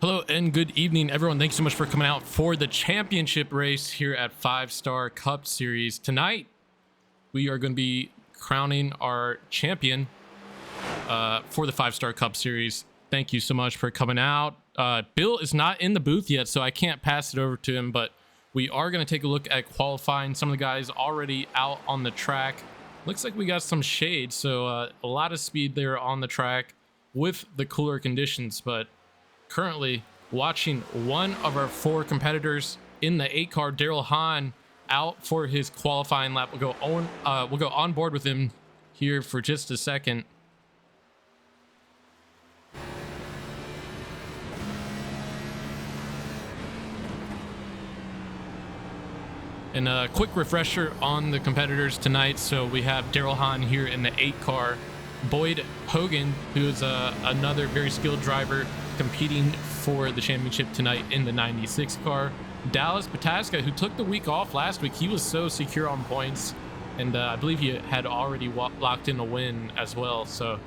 Hello and good evening, everyone. Thanks so much for coming out for the championship race here at 5-Star Cup Series. Tonight, we are going to be crowning our champion for the 5-Star Cup Series. Thank you so much for coming out. Bill is not in the booth yet, so I can't pass it over to him, but we are going to take a look at qualifying. Some of the guys already out on the track. Looks like we got some shade, so a lot of speed there on the track with the cooler conditions, but currently watching one of our four competitors in the 8 car, Daryl Hahn, out for his qualifying lap. We'll go on board with him here for just a second. And a quick refresher on the competitors tonight. So we have Daryl Hahn here in the 8 car, Boyd Hogan, who is another very skilled driver, competing for the championship tonight in the 96 car. Dallas Pataska, who took the week off last week. He was so secure on points, and I believe he had already locked in a win as well. So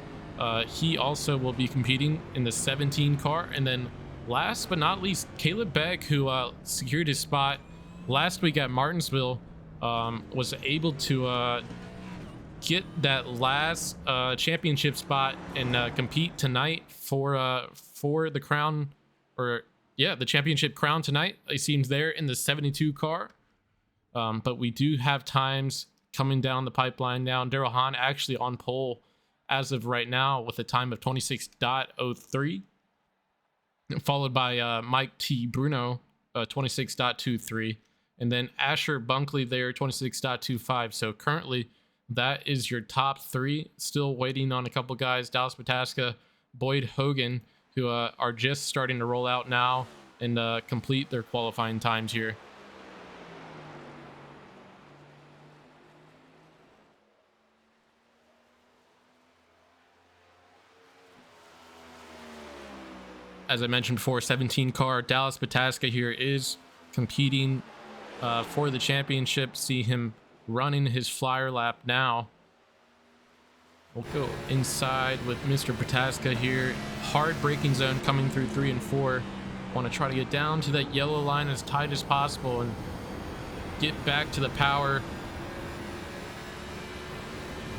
he also will be competing in the 17 car. And then last but not least, Caleb Beck, who secured his spot last week at Martinsville, was able to get that last championship spot and compete tonight for the crown, or the championship crown tonight. He seems there in the 72 car, but we do have times coming down the pipeline now. Daryl Hahn actually on pole as of right now with a time of 26.03, followed by Mike T. Bruno, 26.23, and then Asher Bunkley there, 26.25. So currently that is your top three. Still waiting on a couple guys, Dallas Pataska, Boyd Hogan, who are just starting to roll out now and complete their qualifying times here. As I mentioned before, 17 car, Dallas Pataska here is competing for the championship. See him running his flyer lap now. We'll go inside with Mr. Pataska here. Hard braking zone coming through 3 and 4. Want to try to get down to that yellow line as tight as possible and get back to the power.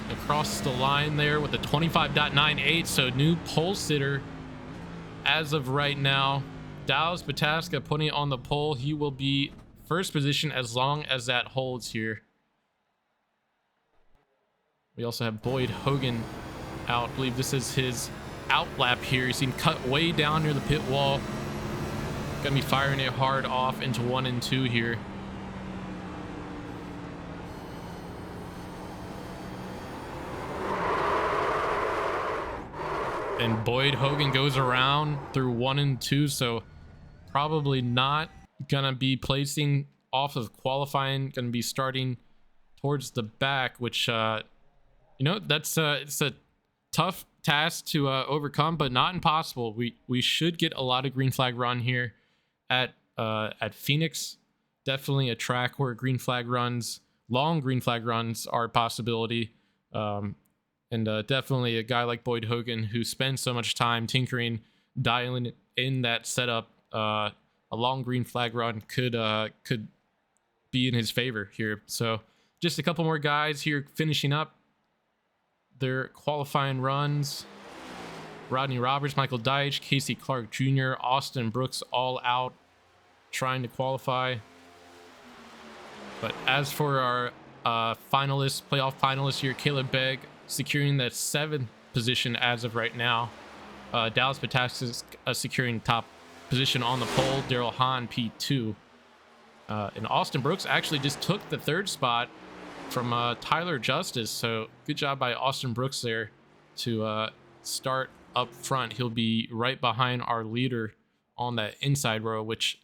Across the line there with a 25.98. So new pole sitter as of right now. Dallas Pataska putting it on the pole. He will be first position as long as that holds here. We also have Boyd Hogan out. I believe this is his out lap here. You see him cut way down near the pit wall. Gonna be firing it hard off into 1 and 2 here. And Boyd Hogan goes around through 1 and 2, so probably not gonna be placing off of qualifying. Gonna be starting towards the back, which that's it's a tough task to overcome, but not impossible. We should get a lot of green flag run here at Phoenix. Definitely a track where green flag runs, long green flag runs, are a possibility. And definitely a guy like Boyd Hogan, who spends so much time tinkering, dialing in that setup, a long green flag run could be in his favor here. So just a couple more guys here finishing up their qualifying runs. Rodney Roberts, Michael Deitch, Casey Clark Jr., Austin Brooks all out trying to qualify. But as for our finalists, playoff finalists here, Caleb Begg securing that 7th position as of right now. Dallas Pataska is securing top position on the pole. Daryl Hahn P2. And Austin Brooks actually just took the 3rd spot from Tyler Justice. So good job by Austin Brooks there to start up front. He'll be right behind our leader on that inside row, which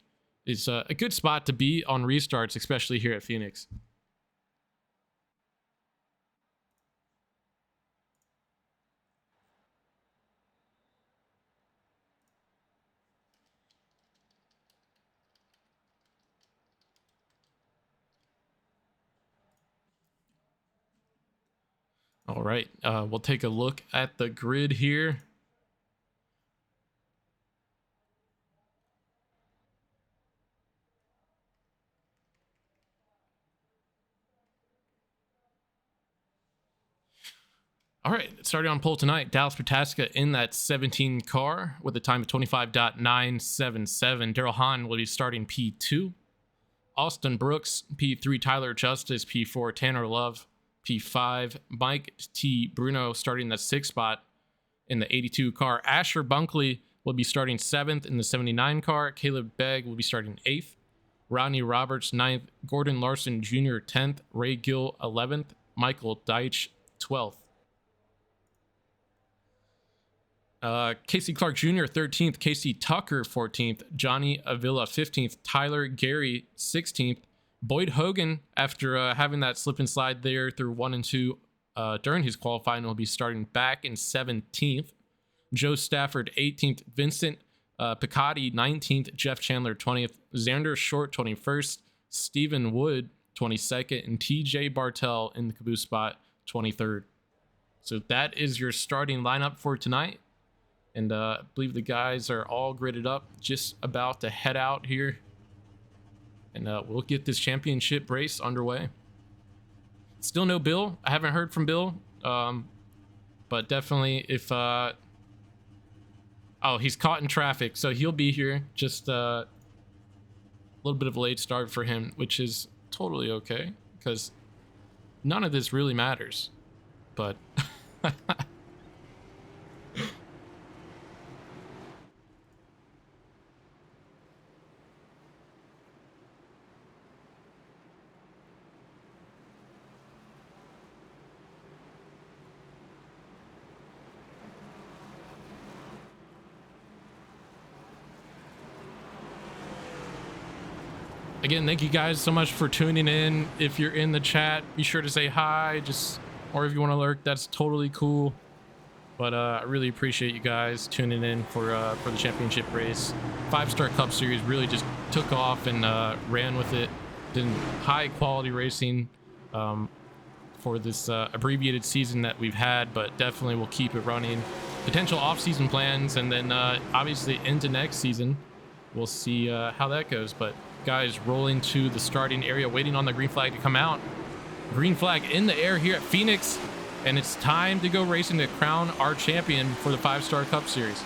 is a good spot to be on restarts, especially here at Phoenix. All right, we'll take a look at the grid here. All right, starting on pole tonight, Dallas Pataska in that 17 car with a time of 25.977. Daryl Hahn will be starting P2. Austin Brooks, P3. Tyler Justice, P4. Tanner Love, P5. Mike T. Bruno starting the 6th spot in the 82 car. Asher Bunkley will be starting 7th in the 79 car. Caleb Begg will be starting 8th. Rodney Roberts, 9th. Gordon Larson Jr., 10th. Ray Gill, 11th. Michael Deitch, 12th. Casey Clark Jr., 13th. Casey Tucker, 14th. Johnny Avila, 15th. Tyler Gary, 16th. Boyd Hogan, after having that slip and slide there through 1 and 2 during his qualifying, will be starting back in 17th. Joe Stafford, 18th. Vincent Picotti, 19th. Jeff Chandler, 20th. Xander Short, 21st. Stephen Wood, 22nd. And TJ Bartel in the caboose spot, 23rd. So that is your starting lineup for tonight. And I believe the guys are all gridded up, just about to head out here. And we'll get this championship race underway. Still no Bill. I haven't heard from Bill. But definitely if... oh, he's caught in traffic, so he'll be here. Just a little bit of a late start for him, which is totally okay. Because none of this really matters. But... Again, thank you guys so much for tuning in. If you're in the chat, be sure to say hi, or if you want to lurk, that's totally cool. But I really appreciate you guys tuning in for the championship race. 5-Star Cup Series really just took off and ran with it. Did high quality racing for this abbreviated season that we've had, but definitely we'll keep it running. Potential off-season plans, and then obviously into next season, we'll see how that goes. But guys, rolling to the starting area, waiting on the green flag to come out. Green flag in the air here at Phoenix, and it's time to go racing to crown our champion for the 5-Star Cup Series.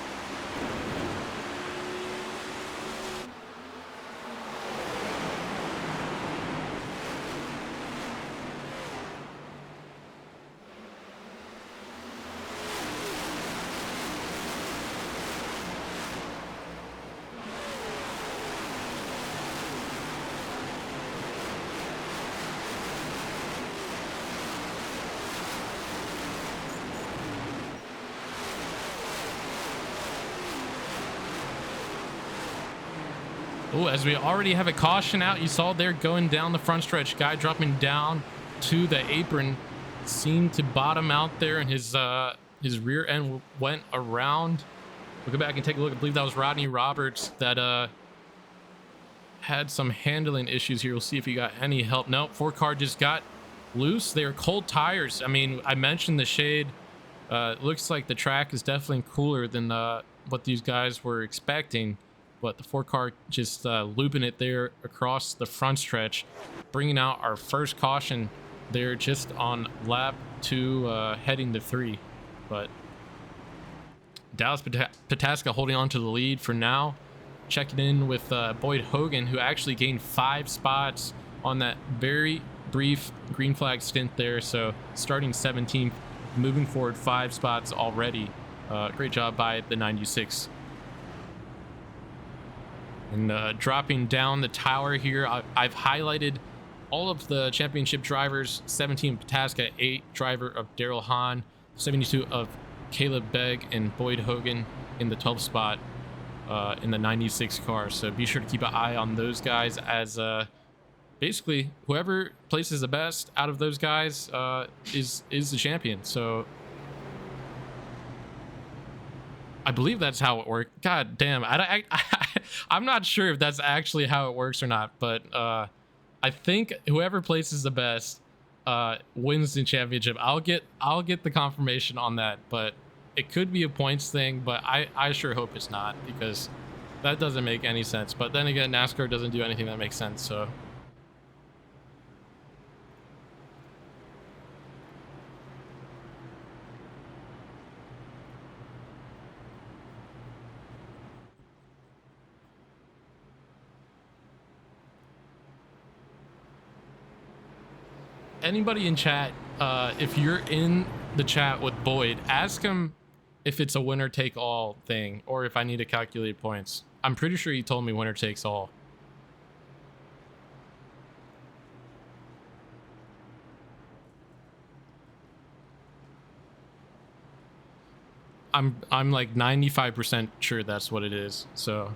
Oh, as we already have a caution out, you saw there going down the front stretch, guy dropping down to the apron, seemed to bottom out there, and his rear end went around. We'll go back and take a look. I believe that was Rodney Roberts that had some handling issues here. We'll see if he got any help. Nope, 4-car just got loose. They're cold tires. I mean, I mentioned the shade. Looks like the track is definitely cooler than what these guys were expecting. But the 4-car just looping it there across the front stretch, bringing out our first caution there just on lap 2, heading to 3. But Dallas Pataska holding on to the lead for now. Checking in with Boyd Hogan, who actually gained 5 spots on that very brief green flag stint there. So starting 17th, moving forward 5 spots already. Great job by the 96. And dropping down the tower here, I've highlighted all of the championship drivers. 17 Pataska, 8 driver of Daryl Hahn, 72 of Caleb Begg, and Boyd Hogan in the 12th spot in the 96 car. So be sure to keep an eye on those guys, as basically whoever places the best out of those guys is the champion. So I believe that's how it works. God damn, I'm not sure if that's actually how it works or not, but I think whoever places the best wins the championship. I'll get the confirmation on that, but it could be a points thing, but I sure hope it's not, because that doesn't make any sense. But then again, NASCAR doesn't do anything that makes sense, so. anybody in chat, if you're in the chat with Boyd, ask him if it's a winner take all thing or if I need to calculate points. I'm pretty sure he told me winner takes all. I'm like 95% sure that's what it is. So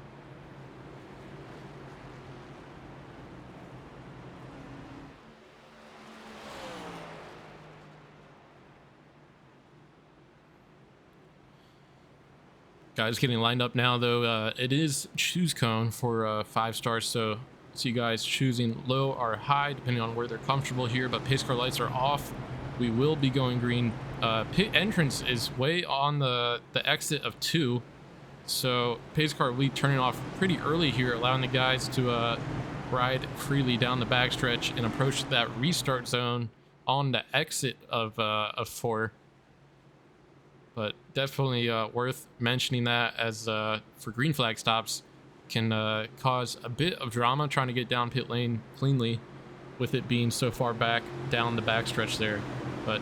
guys getting lined up now though. It is choose cone for 5 stars, so see guys choosing low or high depending on where they're comfortable here, but pace car lights are off. We will be going green. Pit entrance is way on the exit of 2, so pace car will be turning off pretty early here, allowing the guys to ride freely down the backstretch and approach that restart zone on the exit of 4. But definitely worth mentioning that, as for green flag stops can cause a bit of drama trying to get down pit lane cleanly with it being so far back down the backstretch there. But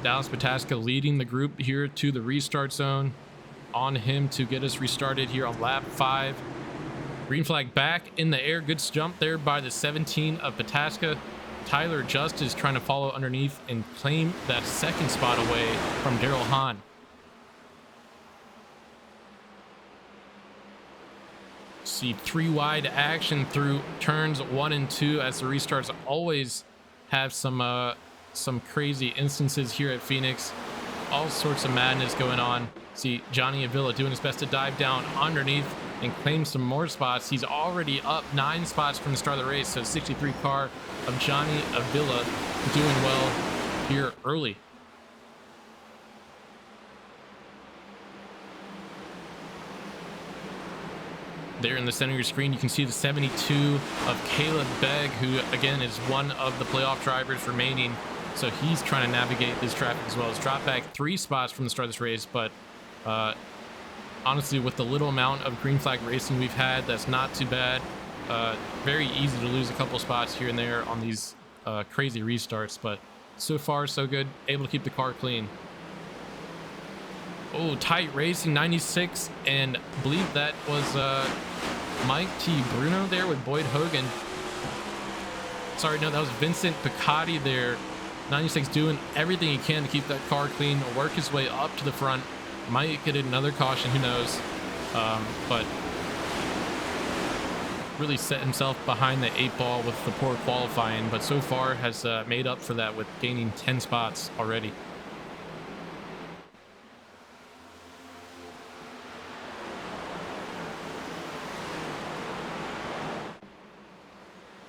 Dallas Pataska leading the group here to the restart zone, on him to get us restarted here on lap 5. Green flag back in the air. Good jump there by the 17 of Pataska. Tyler Justice trying to follow underneath and claim that second spot away from Daryl Hahn. See 3 wide action through turns 1 and 2, as the restarts always have some crazy instances here at Phoenix. All sorts of madness going on. See Johnny Avila doing his best to dive down underneath and claim some more spots. He's already up 9 spots from the start of the race, so 63 car of Johnny Avila doing well here early. There in the center of your screen, you can see the 72 of Caleb Begg, who again is one of the playoff drivers remaining. So he's trying to navigate this traffic as well. As drop back 3 spots from the start of this race, but honestly, with the little amount of green flag racing we've had, that's not too bad. Very easy to lose a couple spots here and there on these crazy restarts, but so far so good. Able to keep the car clean. Oh, tight racing, 96, and I believe that was Mike T. Bruno there with Boyd Hogan. Sorry, no, that was Vincent Picotti there. 96 doing everything he can to keep that car clean, work his way up to the front. Might get another caution, who knows? But really set himself behind the 8 ball with the poor qualifying, but so far has made up for that with gaining 10 spots already.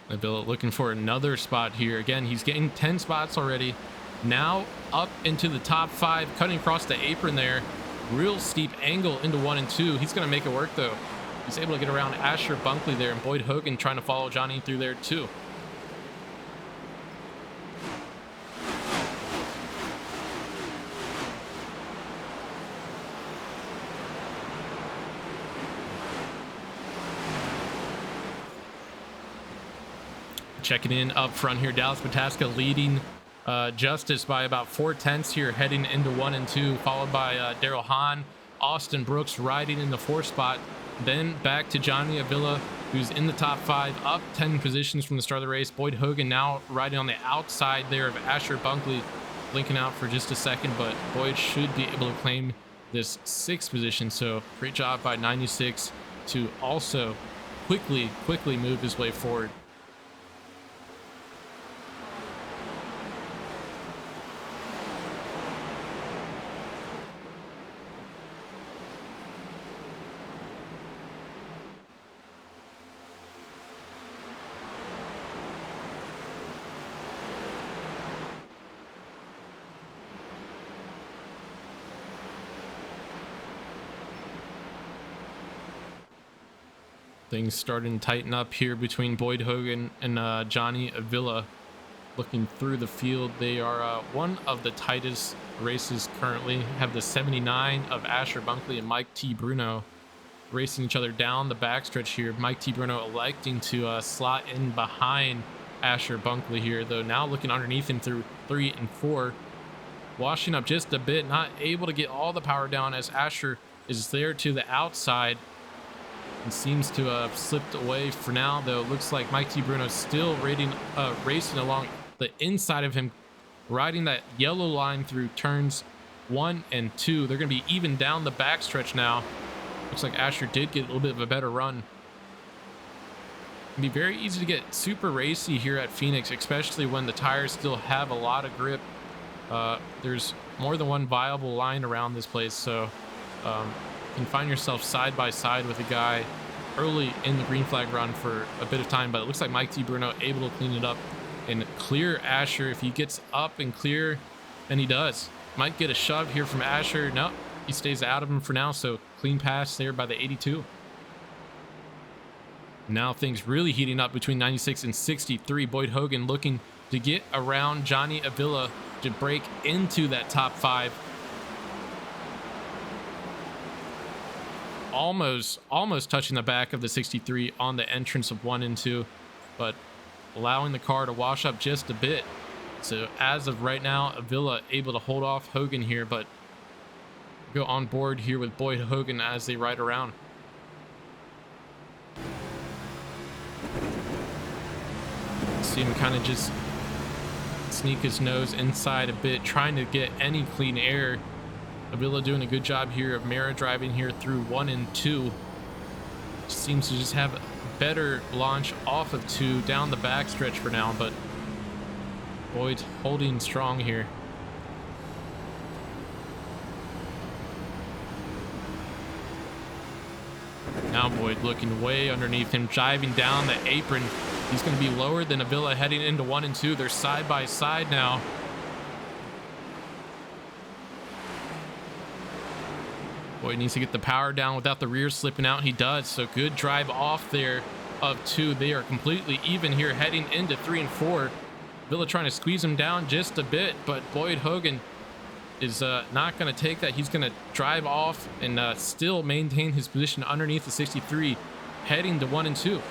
Avila looking for another spot here. Again, he's getting 10 spots already. Now up into the top 5, cutting across the apron there. Real steep angle into 1 and 2. He's going to make it work though. He's able to get around Asher Bunkley there, and Boyd Hogan trying to follow Johnny through there too. Checking in up front here, Dallas Pataska leading Justice by about 4/10 here, heading into 1 and 2, followed by Daryl Hahn. Austin Brooks riding in the 4th spot. Then back to Johnny Avila, who's in the top 5, up 10 positions from the start of the race. Boyd Hogan now riding on the outside there of Asher Bunkley, blinking out for just a second, but Boyd should be able to claim this 6th position. So great job by 96 to also quickly move his way forward. Things starting to tighten up here between Boyd Hogan and Johnny Avila. Looking through the field, they are one of the tightest races currently. Have the 79 of Asher Bunkley and Mike T. Bruno racing each other down the backstretch here. Mike T. Bruno electing to slot in behind Asher Bunkley here, though. Now looking underneath him through 3 and 4, washing up just a bit, not able to get all the power down as Asher is there to the outside and seems to have slipped away for now, though. Looks like Mike T. Bruno still racing along the inside of him, riding that yellow line through turns 1 and 2. They're going to be even down the backstretch now. Looks like Asher did get a little bit of a better run. It'd be very easy to get super racy here at Phoenix, especially when the tires still have a lot of grip. There's more than one viable line around this place, so you can find yourself side by side with a guy early in the green flag run for a bit of time. But it looks like Mike T. Bruno able to clean it up and clear Asher. If he gets up and clear, then he does. Might get a shove here from Asher. No, he stays out of him for now, so clean pass there by the 82. Now things really heating up between 96 and 63. Boyd Hogan looking to get around Johnny Avila to break into that top 5. Almost touching the back of the 63 on the entrance of 1 and 2, but allowing the car to wash up just a bit. So as of right now, Avila able to hold off Hogan here, but go on board here with Boyd Hogan as they ride around. See him kind of just sneak his nose inside a bit, trying to get any clean air. Avila doing a good job here of mirror driving here through 1 and 2. Seems to just have a better launch off of 2 down the backstretch for now, but Boyd holding strong here. Now Boyd looking way underneath him, driving down the apron. He's going to be lower than Avila heading into 1 and 2. They're side by side now. Boyd needs to get the power down without the rear slipping out. He does. So good drive off there of 2. They are completely even here heading into 3 and 4. Avila trying to squeeze him down just a bit, but Boyd Hogan is not going to take that. He's going to drive off and still maintain his position underneath the 63, heading to 1 and 2.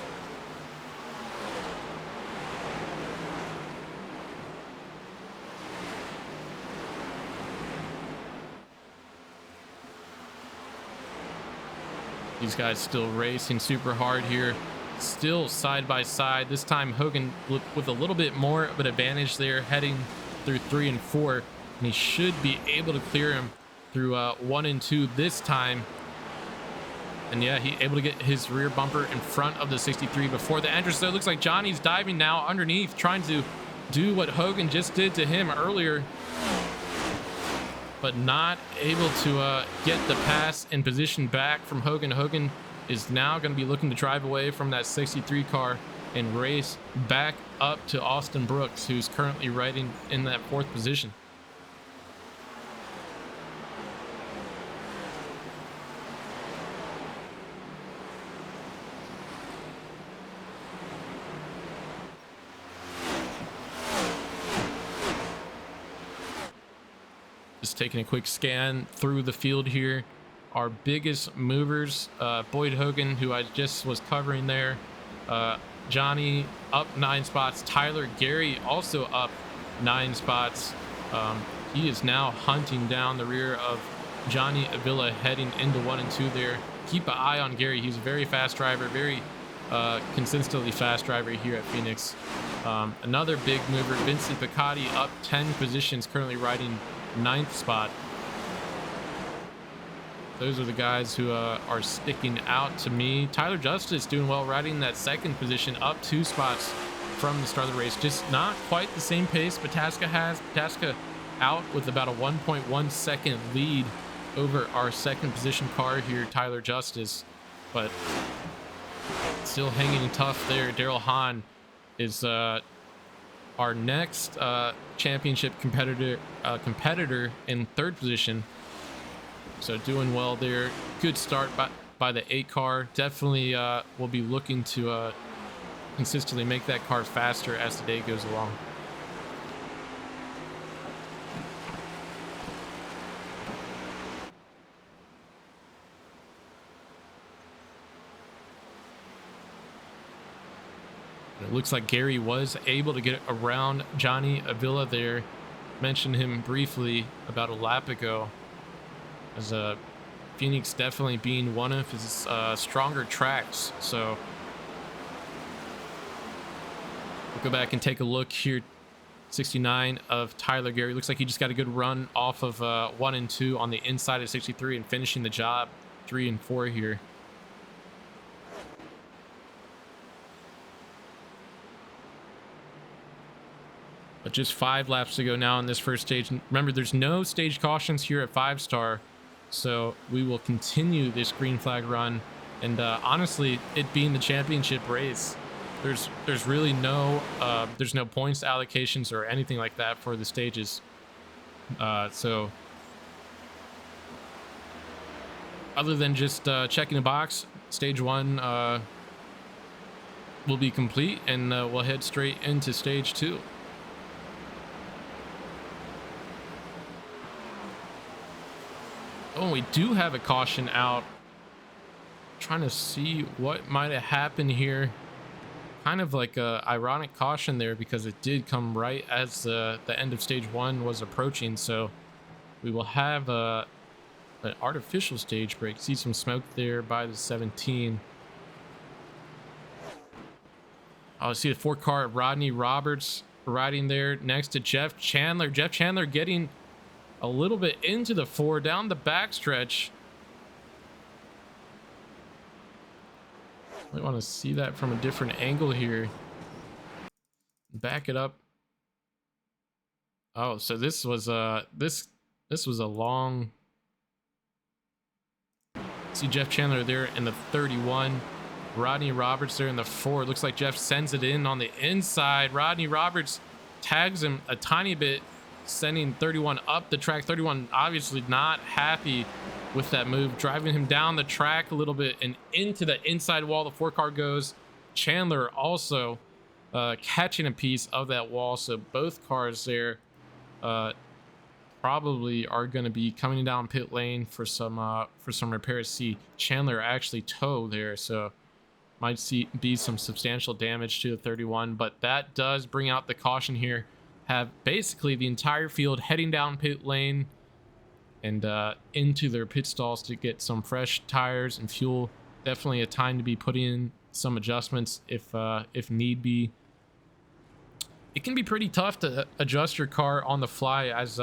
These guys still racing super hard here, still side by side. This time Hogan with a little bit more of an advantage there, heading through 3 and 4, and he should be able to clear him through 1 and 2 this time. And yeah, he able to get his rear bumper in front of the 63 before the entrance. So it looks like Johnny's diving now underneath, trying to do what Hogan just did to him earlier, but not able to get the pass and position back from Hogan. Hogan is now going to be looking to drive away from that 63 car and race back up to Austin Brooks, who's currently riding in that 4th position. Just taking a quick scan through the field here. Our biggest movers, Boyd Hogan, who I just was covering there. Johnny up 9 spots. Tyler Gary also up 9 spots. He is now hunting down the rear of Johnny Avila heading into 1 and 2 there. Keep an eye on Gary. He's a very fast driver, very consistently fast driver here at Phoenix. Another big mover, Vincent Picotti, up 10 positions, currently riding 9th spot. Those are the guys who are sticking out to me. Tyler Justice doing well, riding that 2nd position, up 2 spots from the start of the race. Just not quite the same pace Pataska has. Pataska out with about a 1.1 second lead over our 2nd position car here, Tyler Justice, but still hanging tough there. Daryl Hahn is our next championship competitor in 3rd position, so doing well there. Good start by the 8 car. Definitely will be looking to consistently make that car faster as the day goes along. It looks like Gary was able to get around Johnny Avila there. Mentioned him briefly about a lap ago, as Phoenix definitely being one of his stronger tracks. So we'll go back and take a look here. 69 of Tyler Gary. Looks like he just got a good run off of 1 and 2 on the inside of 63 and finishing the job 3 and 4 here. But just 5 laps to go now in this first stage. Remember, there's no stage cautions here at 5-star, so we will continue this green flag run. And honestly, it being the championship race, there's really no there's no points allocations or anything like that for the stages. So other than just checking a box, stage 1 will be complete, and we'll head straight into stage 2. Oh, we do have a caution out. Trying to see what might have happened here. Kind of like a ironic caution there, because it did come right as the end of stage 1 was approaching. So we will have an artificial stage break. See some smoke there by the 17. I see the 4-car Rodney Roberts riding there next to Jeff Chandler. Jeff Chandler getting a little bit into the 4 down the backstretch. I want to see that from a different angle here. Back it up. Oh, so this was this was a long. See Jeff Chandler there in the 31. Rodney Roberts there in the 4. Looks like Jeff sends it in on the inside. Rodney Roberts tags him a tiny bit, sending 31 up the track. 31 obviously not happy with that move, driving him down the track a little bit and into the inside wall. The 4-car goes. Chandler also catching a piece of that wall. So both cars there probably are going to be coming down pit lane for some repairs. See Chandler actually tow there, so might be some substantial damage to the 31. But that does bring out the caution here. Have basically the entire field heading down pit lane and into their pit stalls to get some fresh tires and fuel. Definitely a time to be putting in some adjustments if need be. It can be pretty tough to adjust your car on the fly as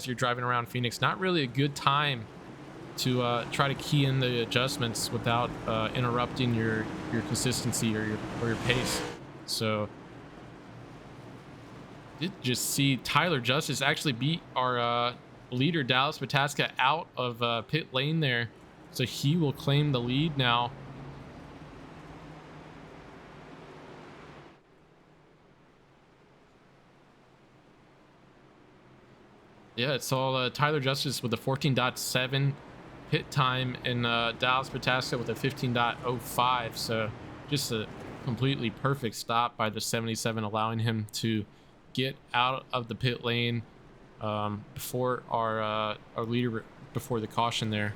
you're driving around Phoenix. Not really a good time to try to key in the adjustments without interrupting your consistency or your pace. So did just see Tyler Justice actually beat our leader Dallas Pataska out of pit lane there, so he will claim the lead now. Yeah, it's all Tyler Justice with a 14.7 pit time and Dallas Pataska with a 15.05. So just a completely perfect stop by the 77, allowing him to get out of the pit lane before our leader, before the caution there.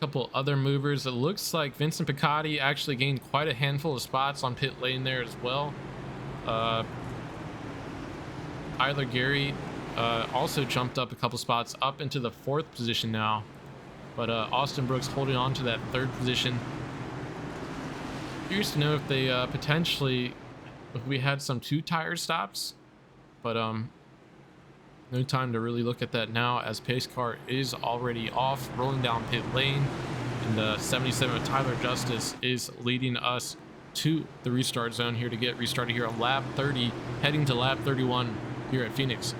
Couple other movers. It looks like Vincent Picotti actually gained quite a handful of spots on pit lane there as well. Tyler Gary also jumped up a couple spots up into the 4th position now, but Austin Brooks holding on to that 3rd position. Curious to know if they potentially, if we had some 2-tire stops, but no time to really look at that now, as pace car is already off, rolling down pit lane, and 77 of Tyler Justice is leading us to the restart zone here to get restarted here on lap 30, heading to lap 31 here at Phoenix.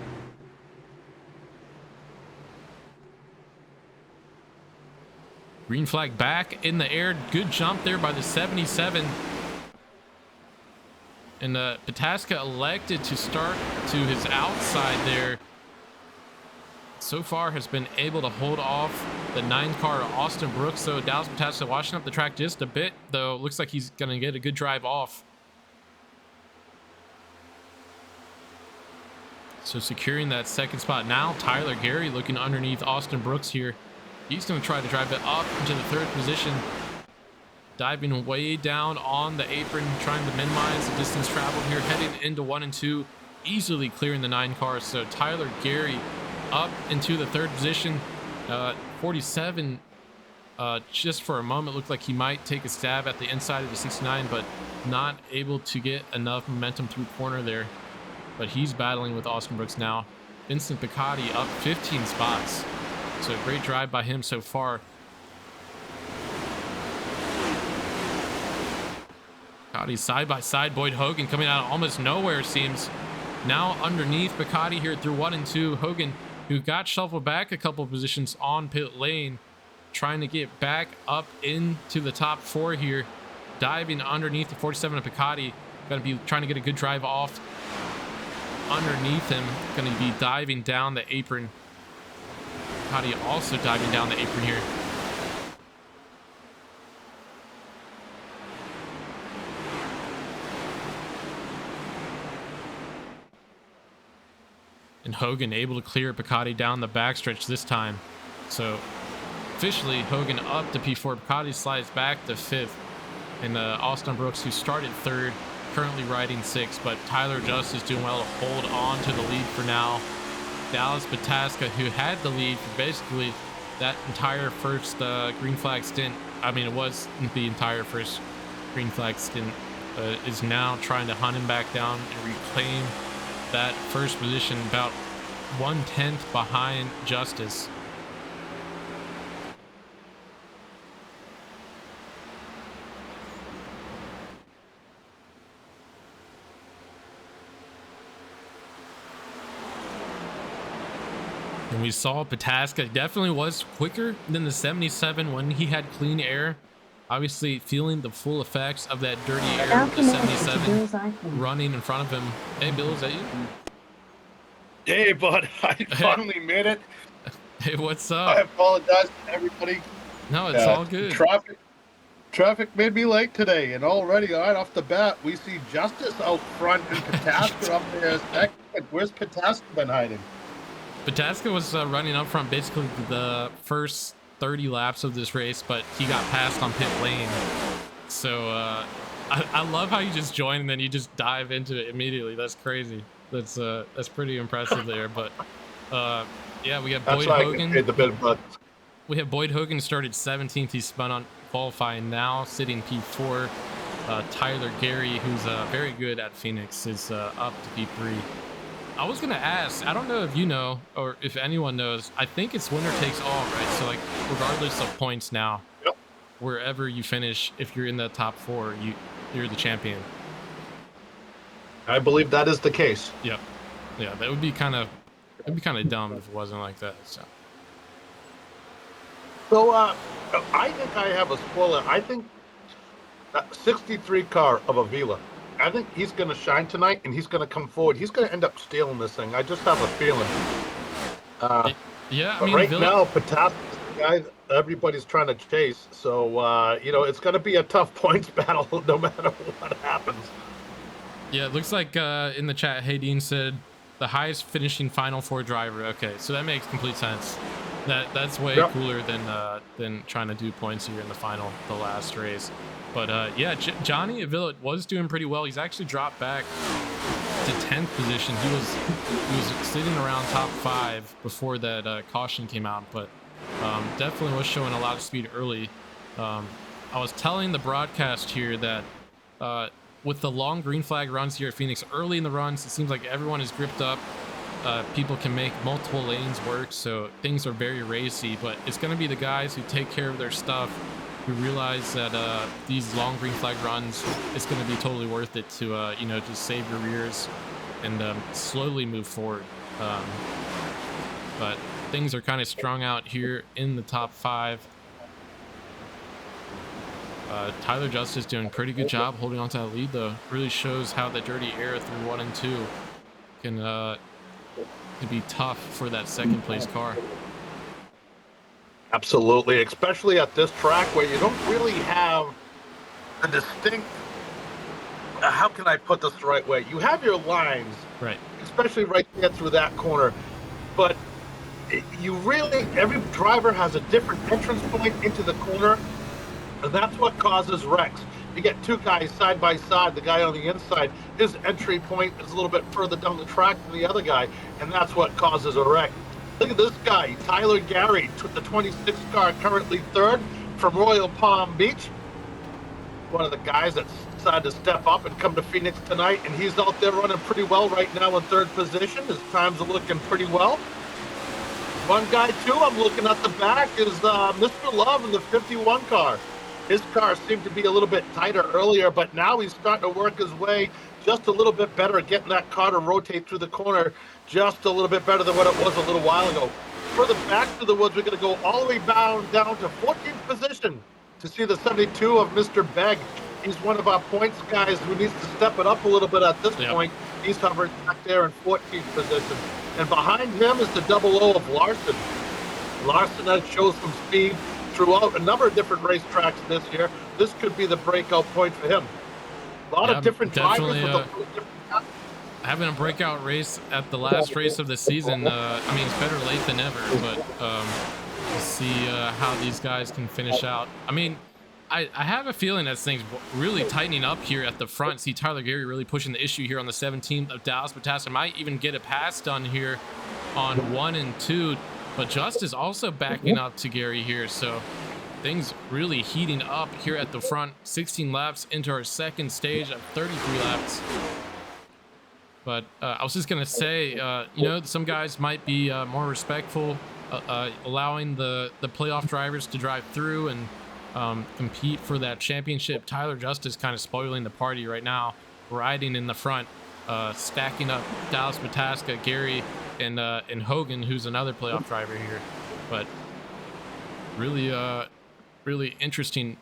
Green flag back in the air. Good jump there by the 77. And Pataska elected to start to his outside there. So far has been able to hold off the 9-car Austin Brooks. So Dallas Pataska washing up the track just a bit, though. Looks like he's going to get a good drive off So securing that second spot. Now Tyler Gary looking underneath Austin Brooks here. He's going to try to drive it up into the third position. Diving way down on the apron, trying to minimize the distance traveled here, heading into 1 and 2, easily clearing the 9 cars. So Tyler Gary up into the third position. 47, just for a moment, looked like he might take a stab at the inside of the 69, but not able to get enough momentum through corner there. But he's battling with Austin Brooks now. Vincent Picotti up 15 spots. So great drive by him so far. Picotti side by side. Boyd Hogan coming out of almost nowhere, it seems. Now underneath Picotti here through 1 and 2. Hogan, who got shuffled back a couple positions on pit lane, trying to get back up into the top 4 here. Diving underneath the 47 of Picotti. Going to be trying to get a good drive off underneath him. Going to be diving down the apron. Picotti also diving down the apron here. And Hogan able to clear Picotti down the backstretch this time. So officially Hogan up to P4. Picotti slides back to 5th. And Austin Brooks, who started 3rd, currently riding 6th. But Tyler Justice doing well to hold on to the lead for now. Dallas Pataska, who had the lead for basically that entire first green flag stint. I mean, it wasn't the entire first green flag stint. Is now trying to hunt him back down and reclaim that first position, about 1/10 behind Justice. And we saw Pataska definitely was quicker than the 77 when he had clean air. Obviously feeling the full effects of that dirty air with the 77 running in front of him. Hey, Bill, is that you? Hey, bud. I finally made it. Hey, what's up? I apologize to everybody. No, it's all good. Traffic made me late today, and already right off the bat, we see Justice out front and Pataska up there second. Where's Pataska been hiding? Pataska was running up front basically the first 30 laps of this race, but he got passed on pit lane. So I love how you just join and then you just dive into it immediately. That's crazy. That's pretty impressive there. But yeah, we have Boyd Hogan. We have Boyd Hogan started 17th. He spun on qualifying now, sitting P4. Tyler Gary, who's very good at Phoenix, is up to P3. I was gonna ask, I don't know if you know or if anyone knows, I think it's winner takes all, right? So like regardless of points now, yep, wherever you finish, if you're in the top 4, you're the champion. I believe that is the case. Yep. Yeah, that would be kind of dumb if it wasn't like that. So I think I have a spoiler. I think that 63 car of Avila, I think he's going to shine tonight, and he's going to come forward. He's going to end up stealing this thing. I just have a feeling. Yeah, I mean, right now, Pataska's the guy everybody's trying to chase. So, you know, it's going to be a tough points battle no matter what happens. Yeah, it looks like in the chat, Hayden said the highest finishing Final 4 driver. Okay, so that makes complete sense. That's way cooler than trying to do points here in the last race. But yeah, Johnny Avila was doing pretty well. He's actually dropped back to 10th position. He was sitting around top 5 before that caution came out, but definitely was showing a lot of speed early. I was telling the broadcast here that with the long green flag runs here at Phoenix, early in the runs, it seems like everyone is gripped up. People can make multiple lanes work, so things are very racy, but it's going to be the guys who take care of their stuff, who realize that these long green flag runs, it's going to be totally worth it to you know, just save your rears and slowly move forward. But things are kind of strung out here in the top 5. Tyler Justice doing a pretty good job holding on to that lead, though. Really shows how the dirty air through 1 and 2 can be tough for that second place car. Absolutely, especially at this track where you don't really have a distinct how can I put this the right way? You have your lines, Right. especially right there through that corner, but you really, every driver has a different entrance point into the corner, and that's what causes wrecks. You get two guys side by side, the guy on the inside, his entry point is a little bit further down the track than the other guy, and that's what causes a wreck. Look at this guy, Tyler Gary, the 26 car, currently third from Royal Palm Beach. One of the guys that decided to step up and come to Phoenix tonight, and he's out there running pretty well right now in third position. His times are looking pretty well. One guy, too, I'm looking at the back is Mr. Love in the 51 car. His car seemed to be a little bit tighter earlier, but now he's starting to work his way just a little bit better at getting that car to rotate through the corner just a little bit better than what it was a little while ago. Further back to the woods, we're going to go all the way down to 14th position to see the 72 of Mr. Begg. He's one of our points guys who needs to step it up a little bit at this point. He's hovering back there in 14th position. And behind him is the 00 of Larson. Larson has shown some speed throughout a number of different racetracks this year. This could be the breakout point for him. A lot of different drivers with different having a breakout race at the last race of the season. I mean, it's better late than ever, but to see how these guys can finish out. I mean, I have a feeling that things really tightening up here at the front. See Tyler Gary really pushing the issue here on the 17th of Dallas Batasca. Might even get a pass done here on 1 and 2, but Justice also backing up to Gary here. So things really heating up here at the front. 16 laps into our second stage of 33 laps. But I was just gonna say, you know, some guys might be more respectful, allowing the playoff drivers to drive through and compete for that championship. Tyler Justice kind of spoiling the party right now, riding in the front, stacking up Dallas Batasca, Gary, and Hogan, who's another playoff driver here. But really, really interesting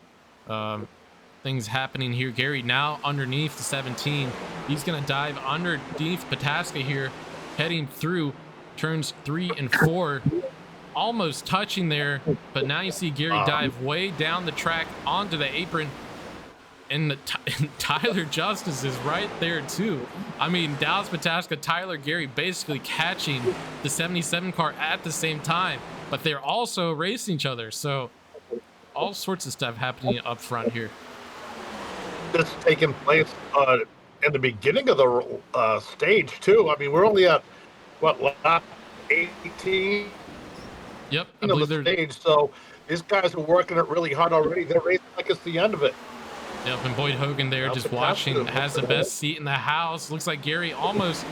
things happening here. Gary now underneath the 17. He's gonna dive underneath Batasca here, heading through turns 3 and 4. Almost touching there, but now you see Gary dive way down the track onto the apron, and Tyler Justice is right there too. I mean, Dallas Batasca, Tyler Gary basically catching the 77 car at the same time, but they're also racing each other. So all sorts of stuff happening up front here. This taking place in the beginning of the stage too. I mean, we're only at what, lap 18? Yep, I believe the stage, so these guys are working it really hard already. They're racing like it's the end of it. Yep, and Boyd Hogan there just watching, has the best seat in the house. Looks like Gary almost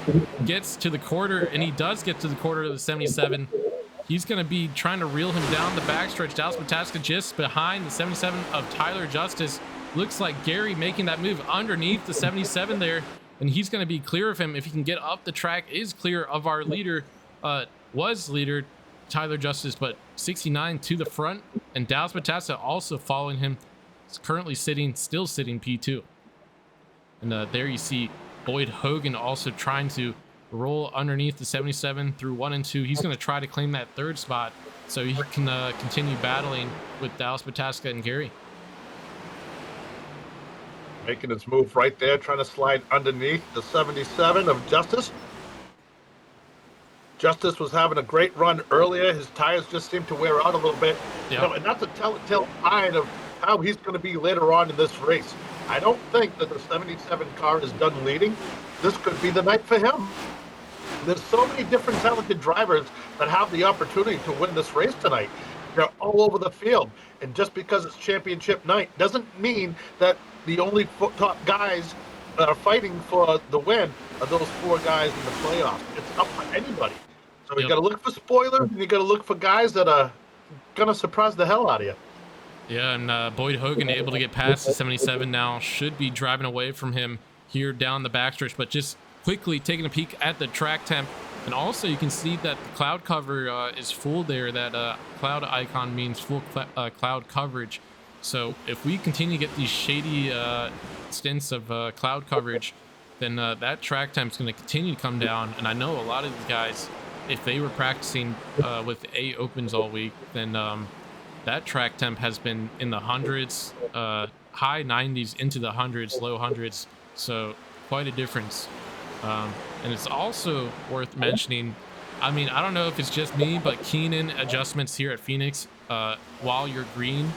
gets to the quarter, and he does get to the quarter of the 77. He's going to be trying to reel him down the backstretch. Dallas Batasca just behind the 77 of Tyler Justice. Looks like Gary making that move underneath the 77 there, and he's going to be clear of him if he can get up the track. Is clear of our leader, was leader Tyler Justice, but 69 to the front, and Dallas Batasca also following him. He's currently still sitting P2. And there you see Boyd Hogan also trying to roll underneath the 77 through 1 and 2. He's going to try to claim that third spot so he can continue battling with Dallas Batasca and Gary. Making his move right there, trying to slide underneath the 77 of Justice. Justice was having a great run earlier. His tires just seemed to wear out a little bit. Yep. You know, and that's a telltale sign of how he's going to be later on in this race. I don't think that the 77 car is done leading. This could be the night for him. There's so many different talented drivers that have the opportunity to win this race tonight. They're all over the field. And just because it's championship night doesn't mean that the only top guys that are fighting for the win are those 4 guys in the playoffs. It's up for anybody. So you got to look for spoilers, and you got to look for guys that are going to surprise the hell out of you. Yeah, and Boyd Hogan able to get past the 77 now. Should be driving away from him here down the backstretch, but just quickly taking a peek at the track temp. And also you can see that the cloud cover is full there. That cloud icon means full cloud coverage. So if we continue to get these shady stints of cloud coverage, then that track time is going to continue to come down. And I know a lot of these guys, if they were practicing with A opens all week, then that track temp has been in the hundreds, high 90s into the hundreds, low hundreds So quite a difference. And it's also worth mentioning, I mean, I don't know if it's just me, but Keenan adjustments here at Phoenix while you're green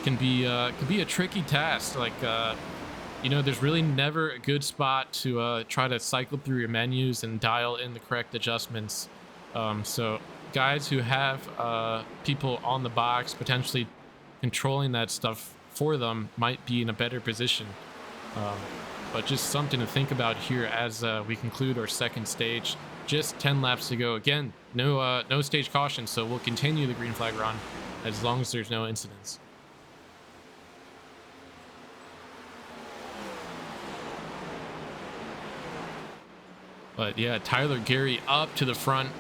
can be a tricky task. Like you know, there's really never a good spot to try to cycle through your menus and dial in the correct adjustments. So guys who have people on the box potentially controlling that stuff for them might be in a better position. Um, but just something to think about here as we conclude our second stage. Just 10 laps to go. Again, no stage caution, so we'll continue the green flag run as long as there's no incidents. But yeah, Tyler Gary up to the front.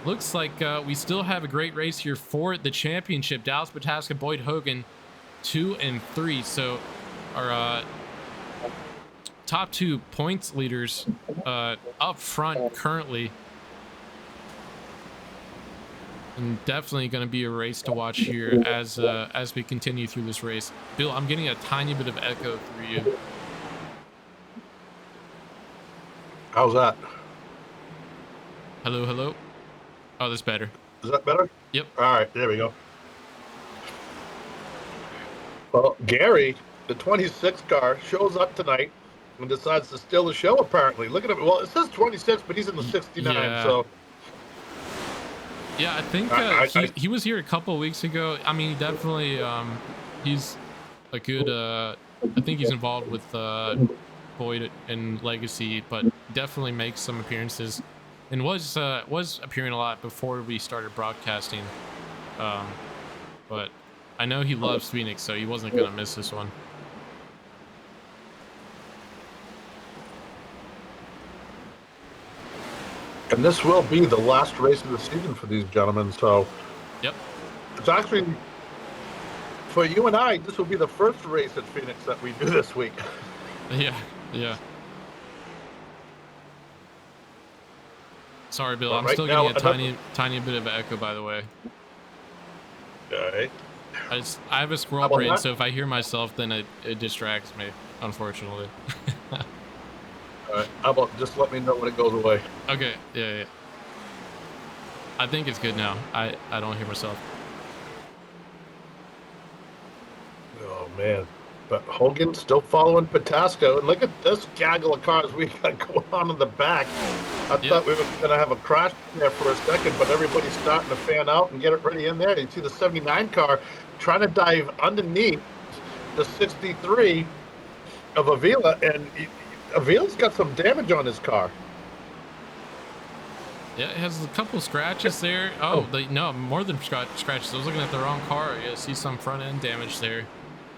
Looks like we still have a great race here for the championship. Dallas Pataska, Boyd Hogan, 2 and 3. So our top 2 points leaders up front currently. And definitely going to be a race to watch here as we continue through this race. Bill, I'm getting a tiny bit of echo through you. How's that? Hello, hello. Oh, that's better. Is that better? Yep. All right, there we go. Well, Gary, the 26 car, shows up tonight and decides to steal the show, apparently. Look at him. Well, it says 26, but he's in the 69, yeah. so... Yeah, I think he was here a couple of weeks ago. I mean, definitely, he's a good... I think he's involved with Boyd and Legacy, but definitely makes some appearances and was appearing a lot before we started broadcasting. But I know he loves Phoenix, so he wasn't going to miss this one. And this will be the last race of the season for these gentlemen, so... Yep. It's actually, for you and I, this will be the first race at Phoenix that we do this week. Yeah, yeah. Sorry, Bill. I'm right still now, getting a tiny bit of echo, by the way. Okay. I have a squirrel brain, so if I hear myself, then it distracts me, unfortunately. All right. How about just let me know when it goes away? Okay. Yeah. I think it's good now. I don't hear myself. Oh, man. But Hogan still following Pataska. And look at this gaggle of cars we got going on in the back. I thought we were going to have a crash there for a second, but everybody's starting to fan out and get it ready in there. You see the 79 car trying to dive underneath the 63 of Avila, and Avila's got some damage on his car. Yeah, it has a couple scratches there. No, more than scratches. I was looking at the wrong car. Yeah, see some front end damage there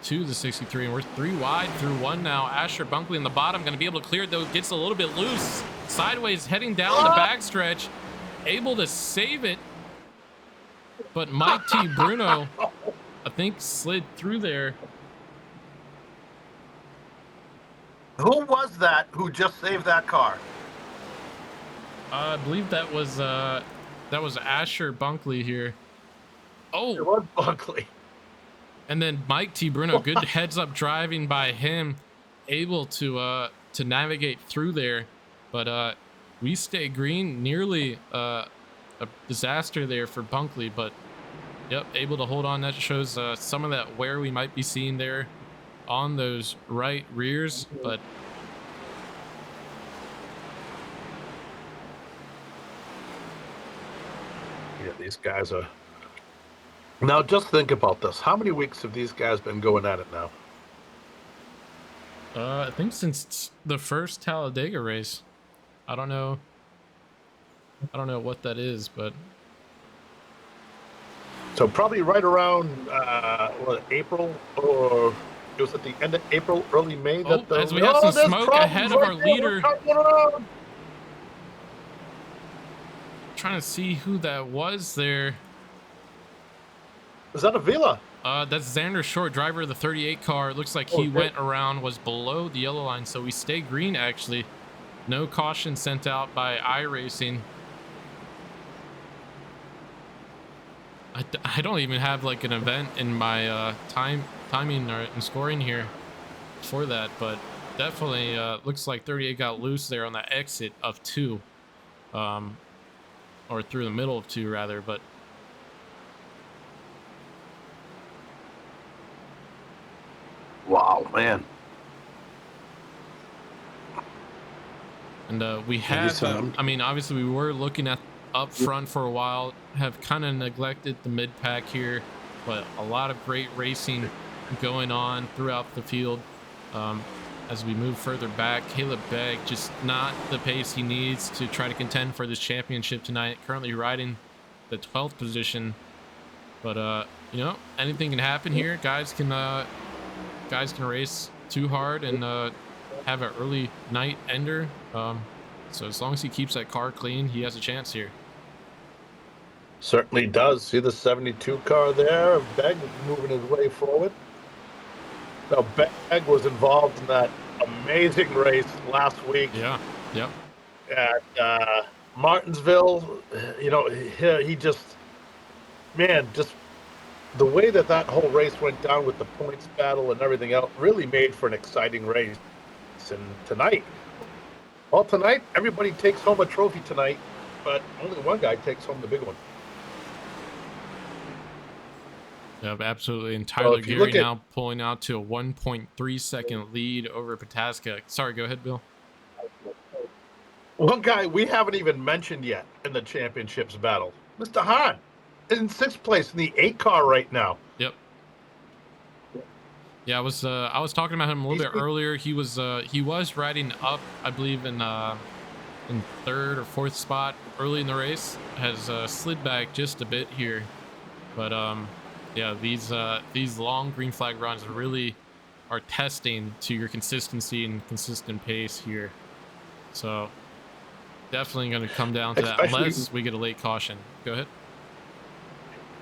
to the 63, and we're 3 wide through 1 now. Asher Bunkley in the bottom, going to be able to clear, though. Gets a little bit loose, sideways, heading down the backstretch, able to save it, but Mike T. Bruno, I think, slid through there. Who was that who just saved that car? I believe that was Asher Bunkley here. Oh, It was Bunkley. and then Mike T. Bruno, good heads up driving by him, able to navigate through there, but we stay green. Nearly a disaster there for Bunkley, but yep, able to hold on. That shows some of that wear we might be seeing there on those right rears, but yeah, these guys are... Now, just think about this. How many weeks have these guys been going at it now? I think since the first Talladega race. I don't know what that is, but so probably right around April, or it was at the end of April, early May. As we have some smoke ahead of our leader. Trying to see who that was there. Is that Avila? That's Xander Short, driver of the 38 car. It looks like he went around, was below the yellow line, so we stay green actually. No caution sent out by iRacing. I don't even have like an event in my timing or in scoring here for that, but definitely looks like 38 got loose there on that exit of 2, or through the middle of 2 rather. But Wow, man. and we have, I mean, obviously we were looking at up front for a while, have kind of neglected the mid pack here, but a lot of great racing going on throughout the field. As we move further back, Caleb Begg just not the pace he needs to try to contend for this championship tonight. Currently riding the 12th position, but you know, anything can happen here. Guys can race too hard and have an early night ender. So as long as he keeps that car clean, he has a chance here. Certainly does. See the 72 car there? Begg moving his way forward. Now, Begg was involved in that amazing race last week. Yeah, yep. At Martinsville. You know, he just, man, just the way that whole race went down with the points battle and everything else really made for an exciting race. And tonight, everybody takes home a trophy tonight, but only one guy takes home the big one. Yep, absolutely. And Tyler Geary now pulling out to a 1.3 second lead over Pataska. Sorry, go ahead, Bill. One guy we haven't even mentioned yet in the championships battle, Mr. Hahn, in 6th place in the 8 car right now. Yep. Yeah, I was talking about him a little bit earlier. He was riding up, I believe, in 3rd or 4th spot early in the race. Has slid back just a bit here, but yeah, these long green flag runs really are testing to your consistency and consistent pace here. So definitely going to come down to that unless we get a late caution. Go ahead.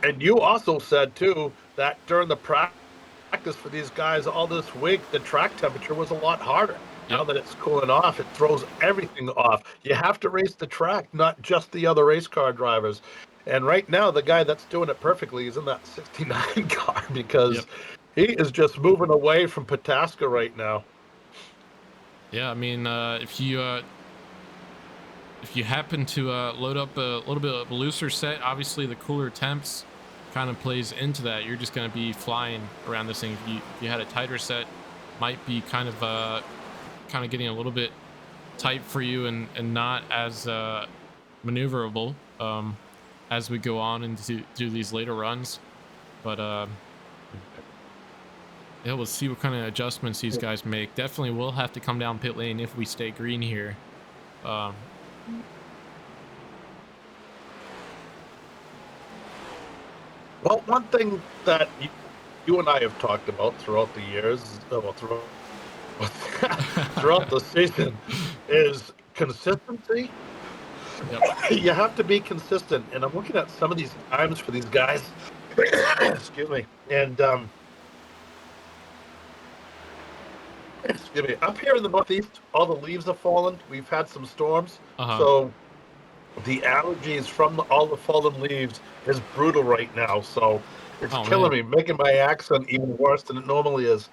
And you also said too that during the practice for these guys all this week, the track temperature was a lot harder. Yep. Now that it's cooling off, it throws everything off. You have to race the track, not just the other race car drivers. And right now, the guy that's doing it perfectly is in that 69 car because he is just moving away from Pataska right now. Yeah, I mean, if you happen to load up a little bit of a looser set, obviously the cooler temps kind of plays into that. You're just going to be flying around this thing. If you had a tighter set, might be kind of getting a little bit tight for you and not as maneuverable as we go on into these later runs. But yeah, we'll see what kind of adjustments these guys make. Definitely will have to come down pit lane if we stay green here. Well, one thing that you and I have talked about throughout the years, throughout the season, is consistency. Yep. You have to be consistent, and I'm looking at some of these times for these guys. Excuse me. And excuse me. Up here in the Northeast, all the leaves have fallen. We've had some storms, so the allergies from all the fallen leaves is brutal right now. So it's killing me, making my accent even worse than it normally is.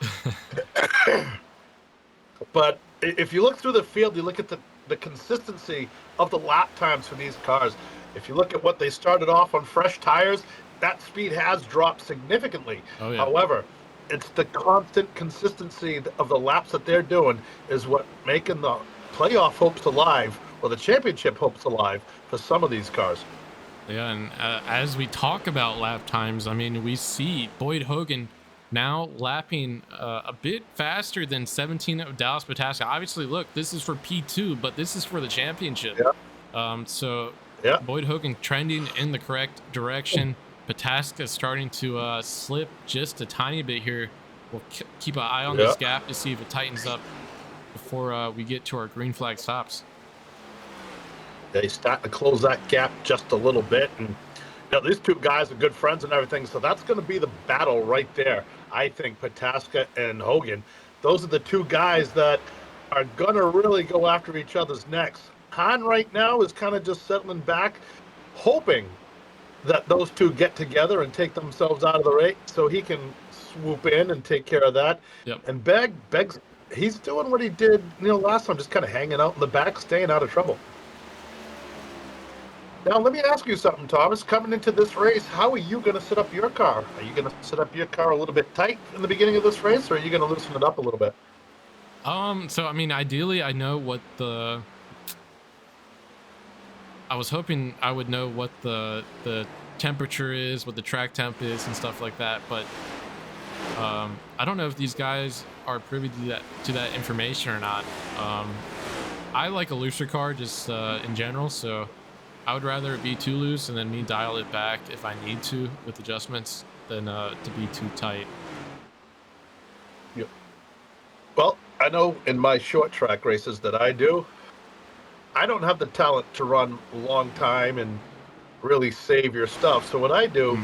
But if you look through the field, you look at the consistency of the lap times for these cars. If you look at what they started off on fresh tires, that speed has dropped significantly. Oh, yeah. However, it's the constant consistency of the laps that they're doing is what making the playoff hopes alive, or the championship hopes alive for some of these cars. Yeah, and as we talk about lap times, I mean, we see Boyd Hogan now lapping a bit faster than 17 of Dallas Pataska. Obviously, look, this is for P2, but this is for the championship. Yeah. So Boyd Hogan trending in the correct direction. Pataska starting to slip just a tiny bit here. We'll keep an eye on this gap to see if it tightens up before we get to our green flag stops. They start to close that gap just a little bit, and these two guys are good friends and everything, so that's going to be the battle right there. I think Pataska and Hogan, those are the two guys that are going to really go after each other's necks. Hahn right now is kind of just settling back, hoping that those two get together and take themselves out of the race so he can swoop in and take care of that. Yep. And Begg's he's doing what he did, last time, just kind of hanging out in the back, staying out of trouble. Now, let me ask you something, Thomas. Coming into this race, how are you going to set up your car? Are you going to set up your car a little bit tight in the beginning of this race, or are you going to loosen it up a little bit? So I mean, ideally, I know what I was hoping I would know what the temperature is, what the track temp is, and stuff like that. But I don't know if these guys are privy to that information or not. I like a looser car just in general, so I would rather it be too loose and then me dial it back if I need to with adjustments than to be too tight. Yep. Well, I know in my short track races that I do, I don't have the talent to run a long time and really save your stuff. So what I do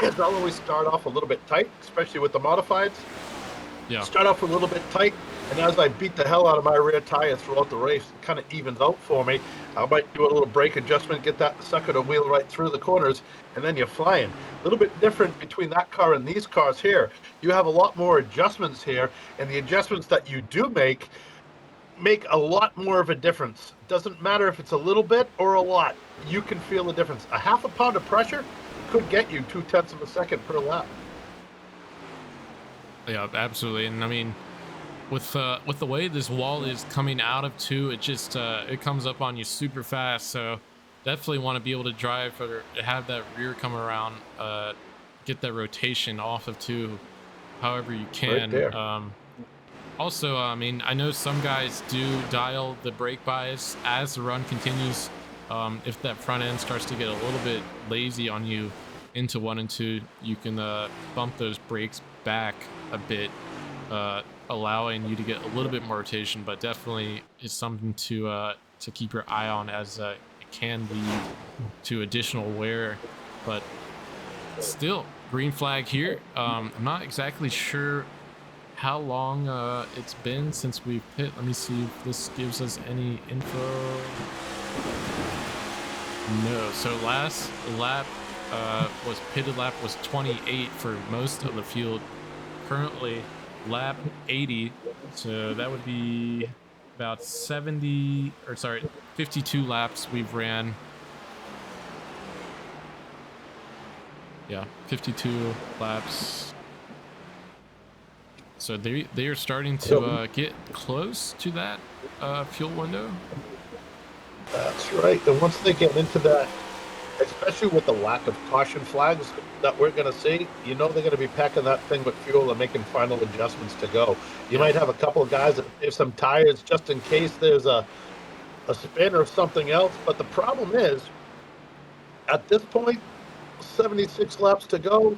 is I'll always start off a little bit tight, especially with the modifieds. Yeah. Start off a little bit tight, and as I beat the hell out of my rear tire throughout the race, it kind of evens out for me. I might do a little brake adjustment, get that sucker to wheel right through the corners, and then you're flying. A little bit different between that car and these cars here. You have a lot more adjustments here, and the adjustments that you do make a lot more of a difference. Doesn't matter if it's a little bit or a lot. You can feel the difference. A half a pound of pressure could get you 0.2 of a second per lap. Yeah, absolutely. And I mean, with the way this wall is coming out of two, it just it comes up on you super fast. So definitely want to be able to drive or have that rear come around, get that rotation off of two, however you can. Right there. Also, I mean, I know some guys do dial the brake bias as the run continues. If that front end starts to get a little bit lazy on you into 1 and 2, you can bump those brakes back a bit, allowing you to get a little bit more rotation, but definitely is something to keep your eye on, as it can lead to additional wear. But still, green flag here. I'm not exactly sure how long it's been since we've hit. Let me see if this gives us any info. No. So last lap pitted lap was 28 for most of the field. Currently lap 80, so that would be about 52 laps we've ran. Yeah, 52 laps. So they are starting to get close to that fuel window. That's right. And once they get into that, especially with the lack of caution flags that we're going to see, they're going to be packing that thing with fuel and making final adjustments to go. You might have a couple of guys that save some tires just in case there's a spin or something else. But the problem is, at this point, 76 laps to go,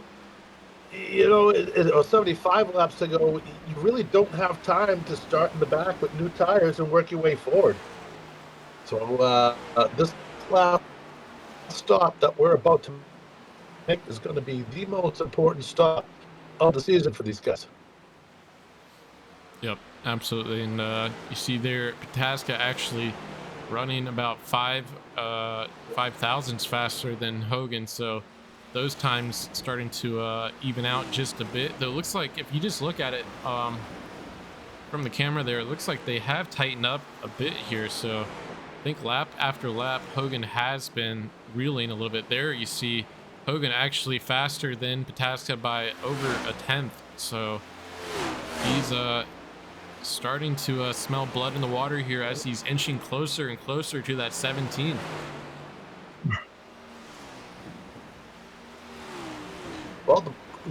or 75 laps to go, you really don't have time to start in the back with new tires and work your way forward. So this lap stop that we're about to make is going to be the most important stop of the season for these guys. Yep, absolutely. And you see there, Pataska actually running about 5 thousandths faster than Hogan. So those times starting to even out just a bit. Though it looks like, if you just look at it from the camera there, it looks like they have tightened up a bit here. So I think lap after lap, Hogan has been reeling a little bit. There you see Hogan actually faster than Pataska by over a tenth. So he's starting to smell blood in the water here as he's inching closer and closer to that 17. Well,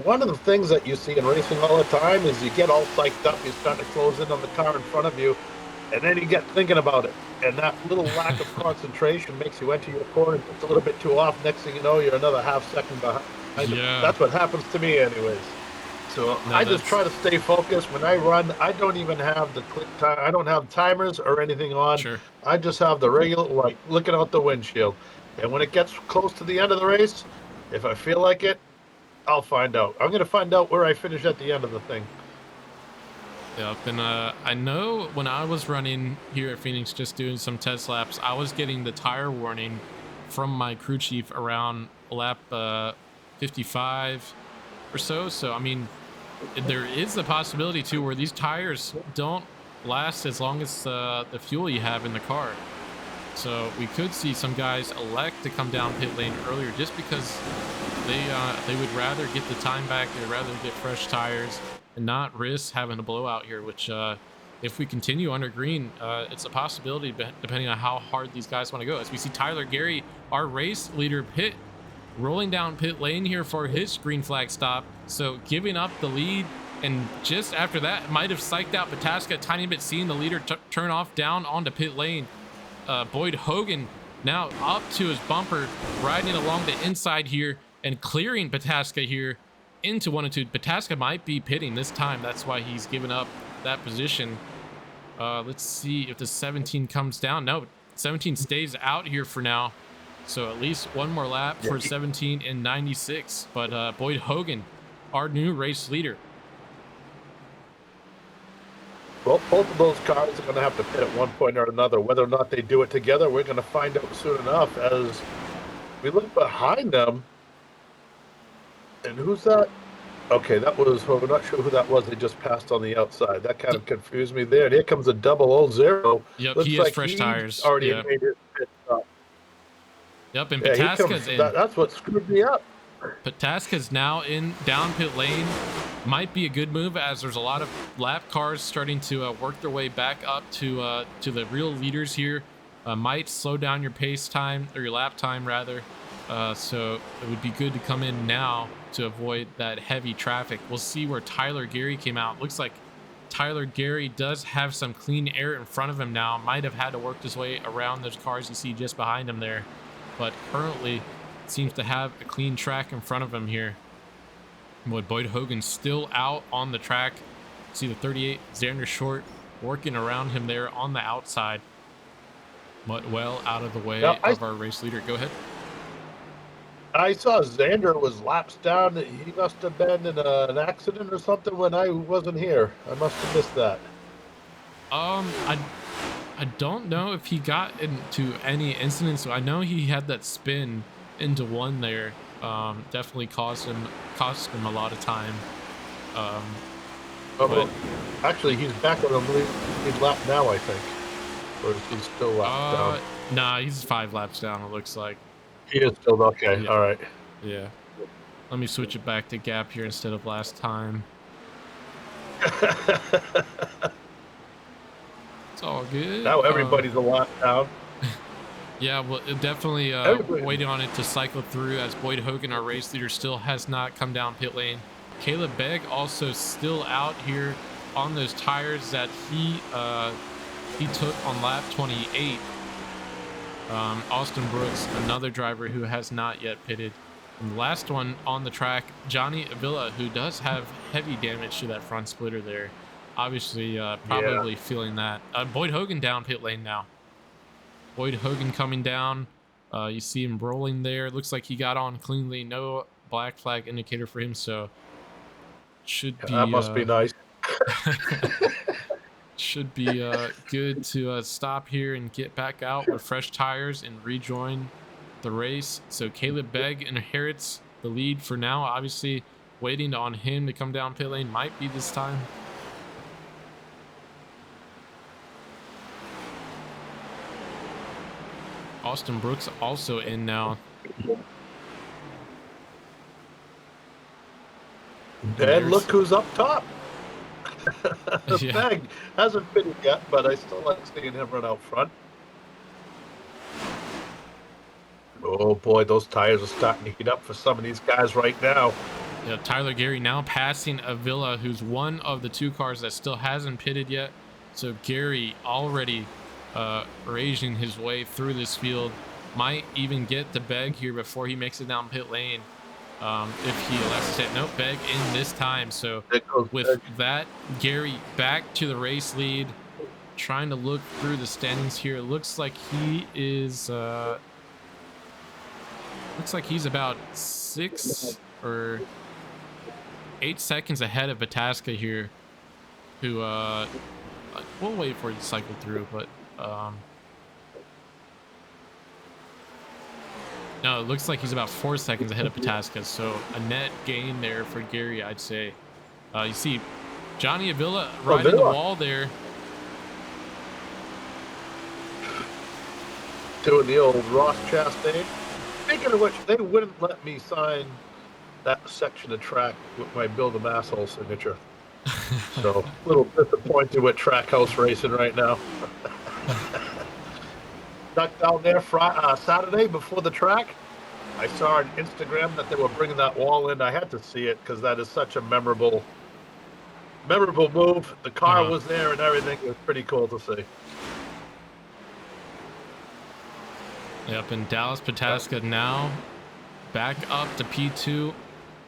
one of the things that you see in racing all the time is you get all psyched up, you start to close in on the car in front of you, and then you get thinking about it. And that little lack of concentration makes you enter your corner, it's a little bit too off. Next thing you know, you're another half second behind. Yeah. That's what happens to me anyways. So No, I just try to stay focused. When I run, I don't even have the click time. I don't have timers or anything on. Sure. I just have the regular, like, looking out the windshield. And when it gets close to the end of the race, if I feel like it, I'll find out. I'm going to find out where I finish at the end of the thing. Yep, and I know when I was running here at Phoenix, just doing some test laps, I was getting the tire warning from my crew chief around lap 55 or so. So, I mean, there is a possibility too where these tires don't last as long as the fuel you have in the car. So we could see some guys elect to come down pit lane earlier just because they would rather get the time back. They'd rather get fresh tires and not risk having a blowout here, which if we continue under green, it's a possibility depending on how hard these guys want to go. As we see Tyler Gary, our race leader, rolling down pit lane here for his green flag stop, so giving up the lead. And just after that, might have psyched out Pataska a tiny bit, seeing the leader turn off down onto pit lane. Boyd Hogan now up to his bumper, riding along the inside here and clearing Pataska here into 1 and 2. Pataska might be pitting this time. That's why he's given up that position. Let's see if the 17 comes down. No, 17 stays out here for now. So at least one more lap for 17 and 96. But Boyd Hogan, our new race leader. Well, both of those cars are going to have to pit at one point or another. Whether or not they do it together, we're going to find out soon enough. As we look behind them, and who's that? Okay, that was, well, we're not sure who that was. They just passed on the outside. That kind of confused me there. And here comes a 000. Yep, Looks he has fresh tires. Already Yep. made his pit stop. Yep, and Yeah, Pataska's in. That's what screwed me up. Pataska's now in down pit lane. Might be a good move as there's a lot of lap cars starting to work their way back up to the real leaders here. Might slow down your pace time, or your lap time rather. So it would be good to come in now to avoid that heavy traffic. We'll see where Tyler Gary came out. Looks like Tyler Gary does have some clean air in front of him now. Might have had to work his way around those cars you see just behind him there, but currently seems to have a clean track in front of him here. Boyd Hogan still out on the track. See the 38 Xander Short working around him there on the outside, but well out of the way of our race leader. Go ahead. I saw Xander was laps down. He must have been in an accident or something when I wasn't here. I must have missed that. I don't know if he got into any incidents. I know he had that spin into one there. Definitely cost him a lot of time. But actually, he's back on the lead lap now, I think. Or is he still laps down? Nah, he's 5 laps down, it looks like. He is still okay. Yeah. All right. Yeah. Let me switch it back to gap here instead of last time. It's all good. Now everybody's a lap down. Yeah, well, definitely waiting on it to cycle through, as Boyd Hogan, our race leader, still has not come down pit lane. Caleb Begg also still out here on those tires that he took on lap 28. Austin Brooks, another driver who has not yet pitted. And the last one on the track, Johnny Avila, who does have heavy damage to that front splitter there. Obviously, probably feeling that. Boyd Hogan down pit lane now. Boyd Hogan coming down. You see him rolling there. Looks like he got on cleanly. No black flag indicator for him, so should be. That must be nice. Should be good to stop here and get back out with fresh tires and rejoin the race. So Caleb Begg inherits the lead for now. Obviously, waiting on him to come down pit lane might be this time. Austin Brooks also in now. And look who's up top. Yeah. Bag hasn't fitted yet, but I still like seeing him run out front. Oh boy, those tires are starting to heat up for some of these guys right now. Yeah, Tyler Gary now passing Avila, who's one of the 2 cars that still hasn't pitted yet. So Gary already raging his way through this field. Might even get the Begg here before he makes it down pit lane. If he elects to hit. Nope, Begg in this time. So with that, Gary back to the race lead. Trying to look through the standings here. It looks like he is looks like he's about 6 or 8 seconds ahead of Pataska here, who we'll wait for it to cycle through, but no, it looks like he's about 4 seconds ahead of Pataska, so a net gain there for Gary, I'd say. You see Johnny Avila riding the wall there. Doing the old Ross Chastain. Speaking of which, they wouldn't let me sign that section of track with my Build 'em Asshole signature. So, a little disappointed with Trackhouse Racing right now. Stuck down there Saturday before the track. I saw on Instagram that they were bringing that wall in. I had to see it because that is such a memorable move. The car was there and everything. It was pretty cool to see. Yep, and Dallas Pataska now back up to P2,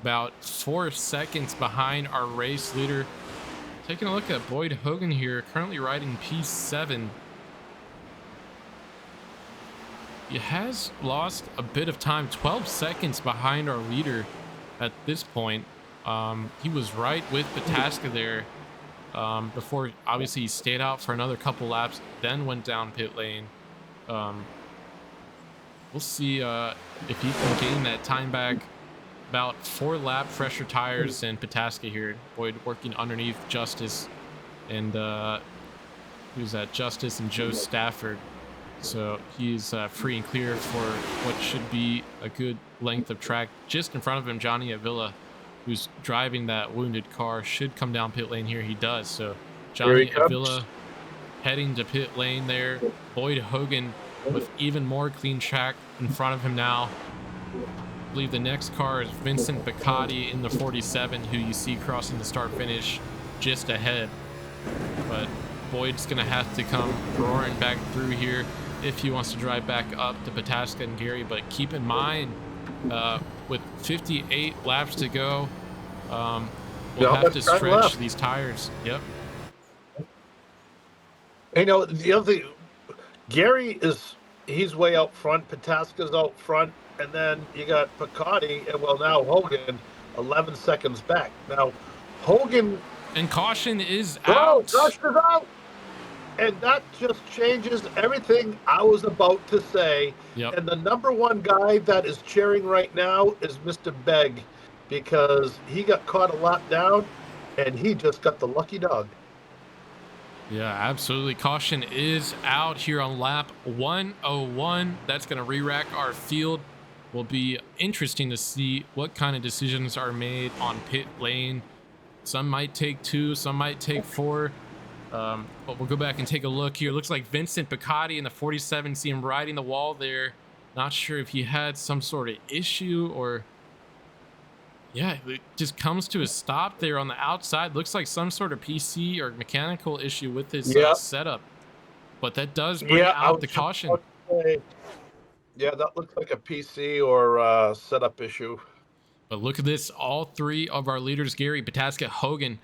about 4 seconds behind our race leader. Taking a look at Boyd Hogan here, currently riding P7. He has lost a bit of time, 12 seconds behind our leader at this point. He was right with Pataska there before obviously he stayed out for another couple laps, then went down pit lane. We'll see if he can gain that time back. About 4 lap fresher tires and Pataska here. Boyd working underneath Justice and who's that? Justice and Joe Stafford. So he's free and clear for what should be a good length of track. Just in front of him, Johnny Avila, who's driving that wounded car, should come down pit lane here. He does. So Johnny Avila heading to pit lane there. Boyd Hogan with even more clean track in front of him now. I believe the next car is Vincent Bacati in the 47, who you see crossing the start finish just ahead. But Boyd's gonna have to come roaring back through here if he wants to drive back up to Pataska and Gary. But keep in mind, with 58 laps to go, we'll have to stretch these tires. Yep. You know, the other thing, Gary he's way out front, Pataska's out front, and then you got Picardi, and well, now Hogan 11 seconds back. Now Hogan, and caution is out. Caution is out, and that just changes everything I was about to say. Yep. And the number one guy that is cheering right now is Mr. Begg, because he got caught a lap down and he just got the lucky dog. Yeah, absolutely. Caution is out here on lap 101. That's going to re-rack our field. Will be interesting to see what kind of decisions are made on pit lane. Some might take 2, some might take 4. But we'll go back and take a look here. Looks like Vincent Bacati in the 47. See him riding the wall there. Not sure if he had some sort of issue or... Yeah, it just comes to a stop there on the outside. Looks like some sort of PC or mechanical issue with his setup. But that does bring out the caution. Yeah, that looks like a PC or setup issue. But look at this. All 3 of our leaders, Gary, Pataska, Hogan,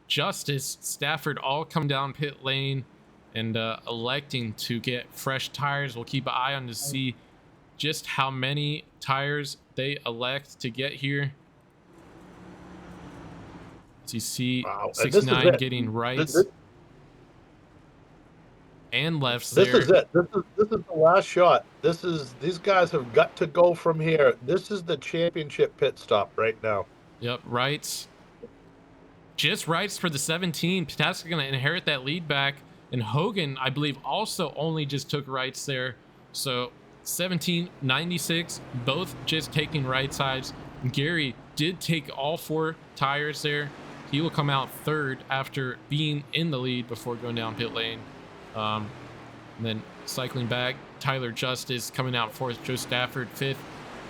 Justice, Stafford, all come down pit lane and electing to get fresh tires. We'll keep an eye on to see just how many tires they elect to get here. As you see, 69 getting rights and lefts there. This is it. This is the last shot. These guys have got to go from here. This is the championship pit stop right now. Yep, rights. Just rights for the 17. Pataska going to inherit that lead back. And Hogan, I believe, also only just took rights there. So 17, 96, both just taking right sides. Gary did take all 4 tires there. He will come out 3rd after being in the lead before going down pit lane. And then cycling back, Tyler Justice coming out 4th, Joe Stafford 5th,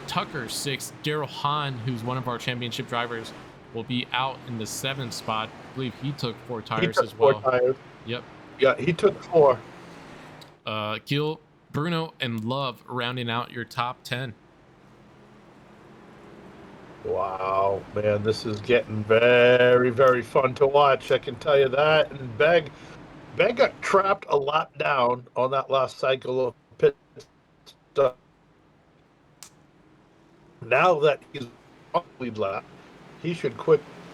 Tucker 6th, Daryl Hahn, who's one of our championship drivers, will be out in the 7th spot. I believe he took 4 tires as well. 4 tires. Yep. Yeah, he took 4. Gil, Bruno, and Love rounding out your top 10. Wow, man, this is getting very, very fun to watch. I can tell you that. And Begg got trapped a lap down on that last cycle of pit stop. Now that he's on the lead lap, he should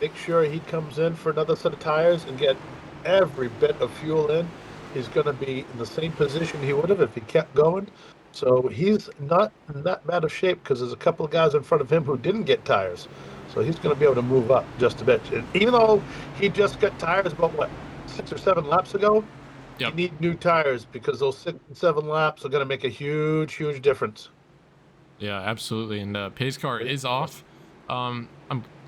make sure he comes in for another set of tires and get every bit of fuel in. He's going to be in the same position he would have if he kept going. So he's not in that bad of shape because there's a couple of guys in front of him who didn't get tires. So he's going to be able to move up just a bit. And even though he just got tires about, what, 6 or 7 laps ago, you Yep. need new tires because those 6 and 7 laps are going to make a huge, huge difference. Yeah, absolutely. And pace car is off. I'm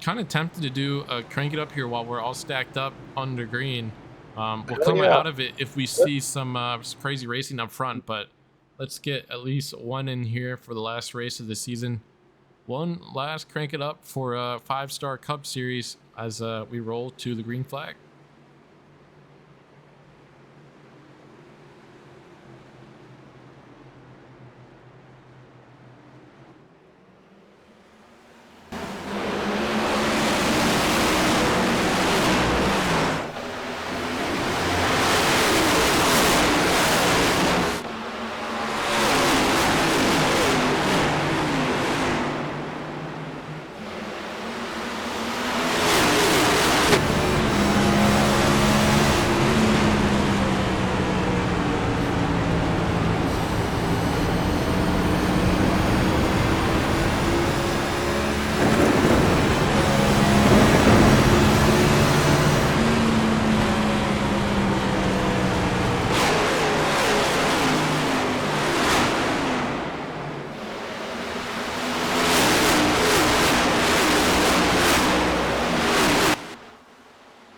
kind of tempted to do a crank it up here while we're all stacked up under green. We'll Hell come yeah. out of it if we see some crazy racing up front, but let's get at least one in here for the last race of the season. One last crank it up for a 5-star Cup Series as we roll to the green flag.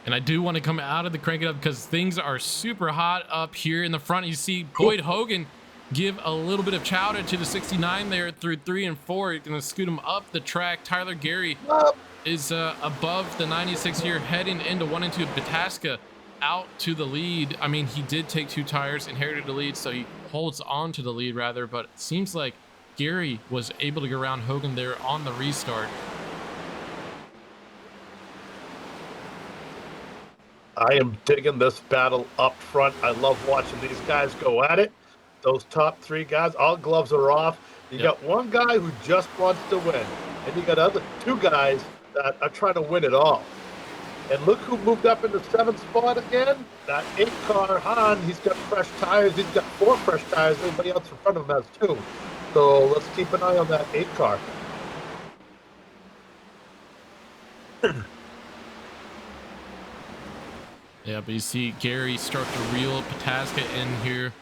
And I do want to come out of the crank it up because things are super hot up here in the front. You see Boyd Hogan give a little bit of chowder to the 69 there through 3 and 4. Going to scoot him up the track. Tyler Gary is above the 96 here, heading into 1 and 2. Bataska out to the lead. I mean, he did take 2 tires, inherited the lead, so he holds on to the lead rather, but it seems like Gary was able to go around Hogan there on the restart. I am digging this battle up front. I love watching these guys go at it. Those top 3 guys, all gloves are off. You got one guy who just wants to win, and you got other 2 guys that are trying to win it all. And look who moved up in the 7th spot again. That 8 car, Han, he's got fresh tires. He's got 4 fresh tires. Everybody else in front of him has 2. So let's keep an eye on that 8 car. Yeah, but you see Gary start to reel Pataska in here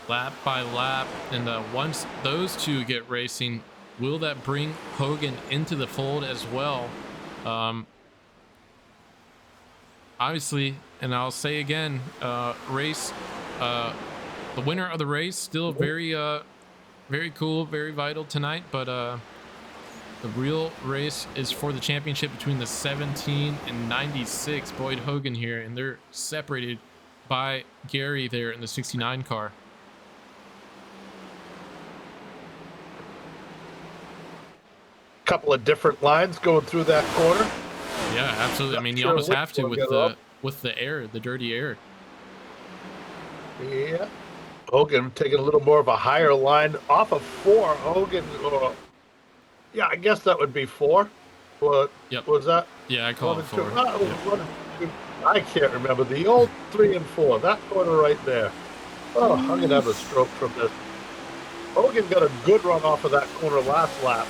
lap by lap. And once those 2 get racing, will that bring Hogan into the fold as well? Obviously, and I'll say again, race, the winner of the race, still very, very cool, very vital tonight. But the real race is for the championship between the 17 and 96 Boyd Hogan here, and they're separated by Gary there in the 69 car. Couple of different lines going through that corner. Yeah, absolutely. I mean, you almost have to with the air, the dirty air. Yeah. Hogan taking a little more of a higher line off of 4. Hogan, yeah, I guess that would be 4. What was that? Yeah, I call it 4. I can't remember. The old 3 and 4. That corner right there. Oh, I'm going to have a stroke from this. Hogan got a good run off of that corner last lap.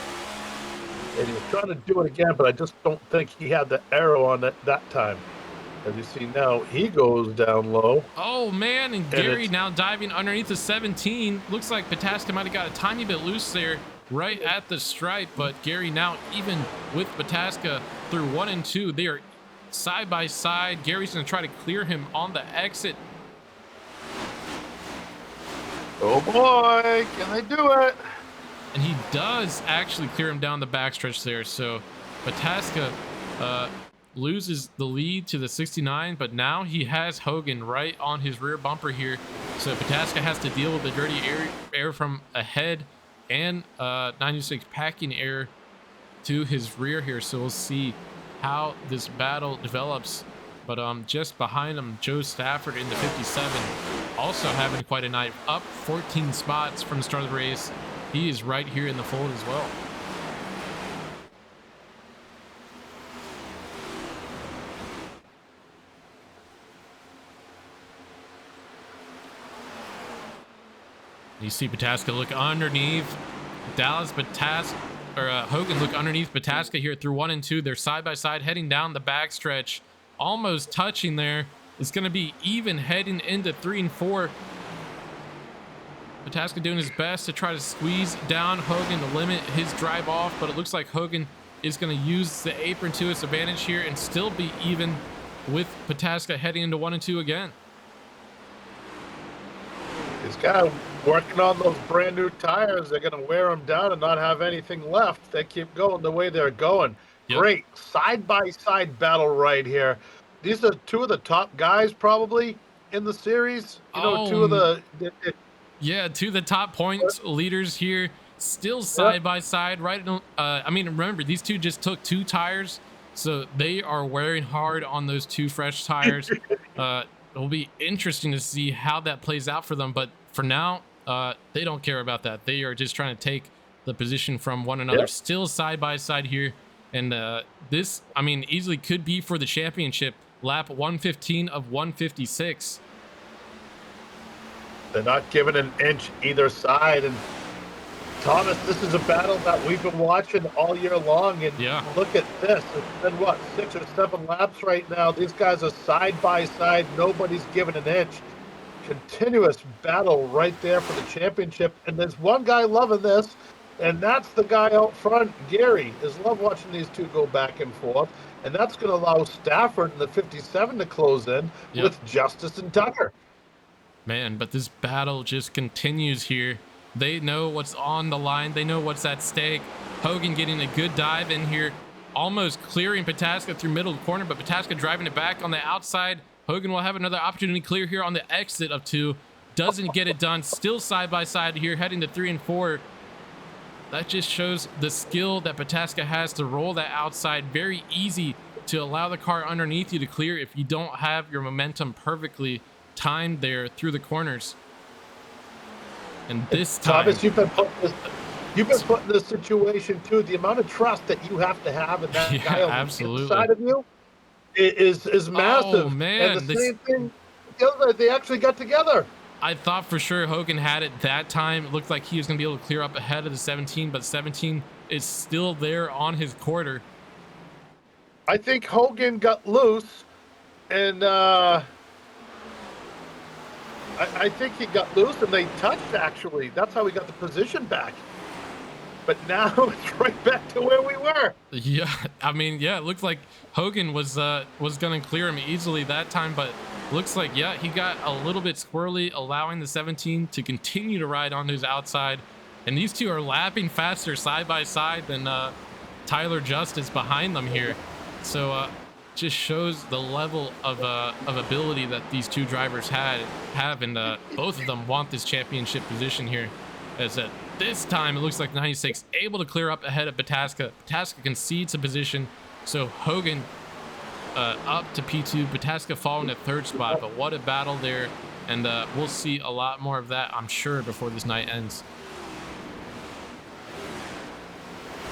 And he was trying to do it again, but I just don't think he had the arrow on it that time. As you see now, he goes down low. Oh, man, and Gary now diving underneath the 17. Looks like Pataska might have got a tiny bit loose there right at the stripe, but Gary now even with Pataska through 1 and 2. They are side by side. Gary's going to try to clear him on the exit. Oh, boy, can they do it? And he does actually clear him down the backstretch there. So Pataska loses the lead to the 69, but now he has Hogan right on his rear bumper here. So Pataska has to deal with the dirty air from ahead and 96 packing air to his rear here. So we'll see how this battle develops. But just behind him, Joe Stafford in the 57, also having quite a night, up 14 spots from the start of the race. He is right here in the fold as well. You see Pataska look underneath Hogan look underneath Pataska here through 1 and 2. They're side by side heading down the backstretch, almost touching there. It's going to be even heading into 3 and 4. Pataska doing his best to try to squeeze down Hogan to limit his drive off, but it looks like Hogan is going to use the apron to his advantage here and still be even with Pataska heading into 1 and 2 again. He's got him working on those brand new tires. They're going to wear them down and not have anything left. They keep going the way they're going. Yep. Great side-by-side battle right here. These are two of the top guys probably in the series. You know, two of the... Yeah, two of the top points leaders here, still side by side, right? I mean, remember, these two just took 2 tires, so they are wearing hard on those 2 fresh tires. It'll be interesting to see how that plays out for them, but for now, they don't care about that. They are just trying to take the position from one another, still side by side here. And this, I mean, easily could be for the championship. Lap 115 of 156. They're not giving an inch either side. And Thomas, this is a battle that we've been watching all year long. And look at this. It's been, what, 6 or 7 laps right now. These guys are side by side. Nobody's giving an inch. Continuous battle right there for the championship. And there's one guy loving this, and that's the guy out front, Gary. Is love watching these two go back and forth. And that's going to allow Stafford in the 57 to close in with Justice and Tucker. Man, but this battle just continues here. They know what's on the line. They know what's at stake. Hogan getting a good dive in here, almost clearing Pataska through middle of the corner, but Pataska driving it back on the outside. Hogan will have another opportunity to clear here on the exit of 2. Doesn't get it done. Still side by side here, heading to 3 and 4. That just shows the skill that Pataska has to roll that outside. Very easy to allow the car underneath you to clear if you don't have your momentum perfectly timed there through the corners. And this time, Thomas, you've been put in this situation too. The amount of trust that you have to have in that guy on the inside of you is massive. Oh man, and the same thing, they actually got together. I thought for sure Hogan had it that time. It looked like he was going to be able to clear up ahead of the 17, but 17 is still there on his quarter. I think Hogan got loose, and I think he got loose, and they touched, actually. That's how he got the position back. But now it's right back to where we were. Yeah, I mean, yeah, it looked like Hogan was going to clear him easily that time, but looks like, yeah, he got a little bit squirrely, allowing the 17 to continue to ride on his outside. And these two are lapping faster side by side than Tyler Justice behind them here. So just shows the level of ability that these two drivers have, and both of them want this championship position here. As at this time, it looks like 96 able to clear up ahead of Pataska. Pataska concedes a position, so Hogan up to P2, Pataska falling at 3rd spot. But what a battle there, and we'll see a lot more of that, I'm sure, before this night ends.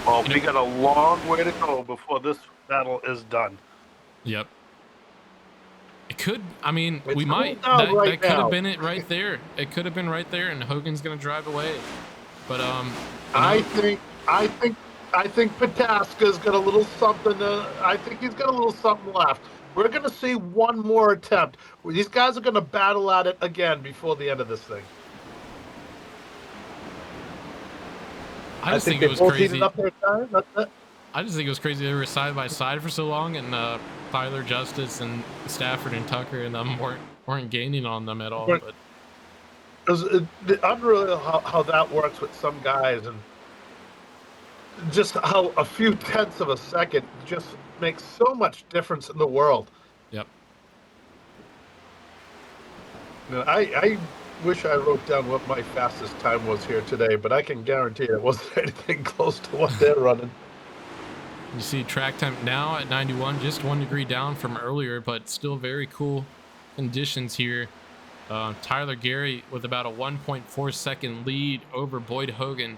Well, we got a long way to go before this battle is done. Yep. It could, I mean, it's we might, that could have been it right there. It could have been right there, and Hogan's going to drive away. But, I think Pataska's got a little something. I think he's got a little something left. We're going to see one more attempt. These guys are going to battle at it again before the end of this thing. I just think it was crazy. I just think it was crazy they were side by side for so long, and Tyler Justice and Stafford and Tucker and them weren't gaining on them at all. But it's unreal how that works with some guys, and just how a few tenths of a second just makes so much difference in the world. Yep. I wish I wrote down what my fastest time was here today, but I can guarantee it wasn't anything close to what they're running. You see track time now at 91, just 1 degree down from earlier, but still very cool conditions here. Tyler Gary with about a 1.4 second lead over Boyd Hogan,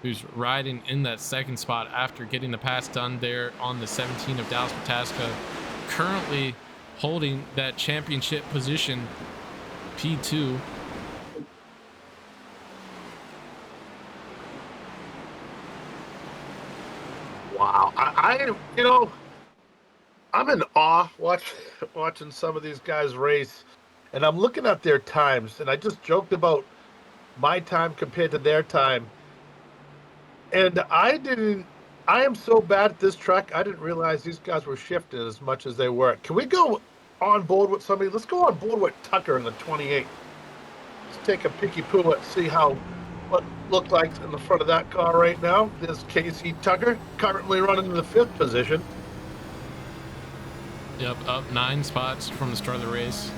who's riding in that 2nd spot after getting the pass done there on the 17 of Dallas Pataska, currently holding that championship position, P2. Wow. I'm in awe watching some of these guys race, and I'm looking at their times, and I just joked about my time compared to their time, and I am so bad at this track, I didn't realize these guys were shifting as much as they were. Can we go on board with somebody? Let's go on board with Tucker in the 28. Let's take a peeky poo at see what looked like in the front of that car right now. There's Casey Tucker, currently running in the 5th position. Yep, up 9 spots from the start of the race.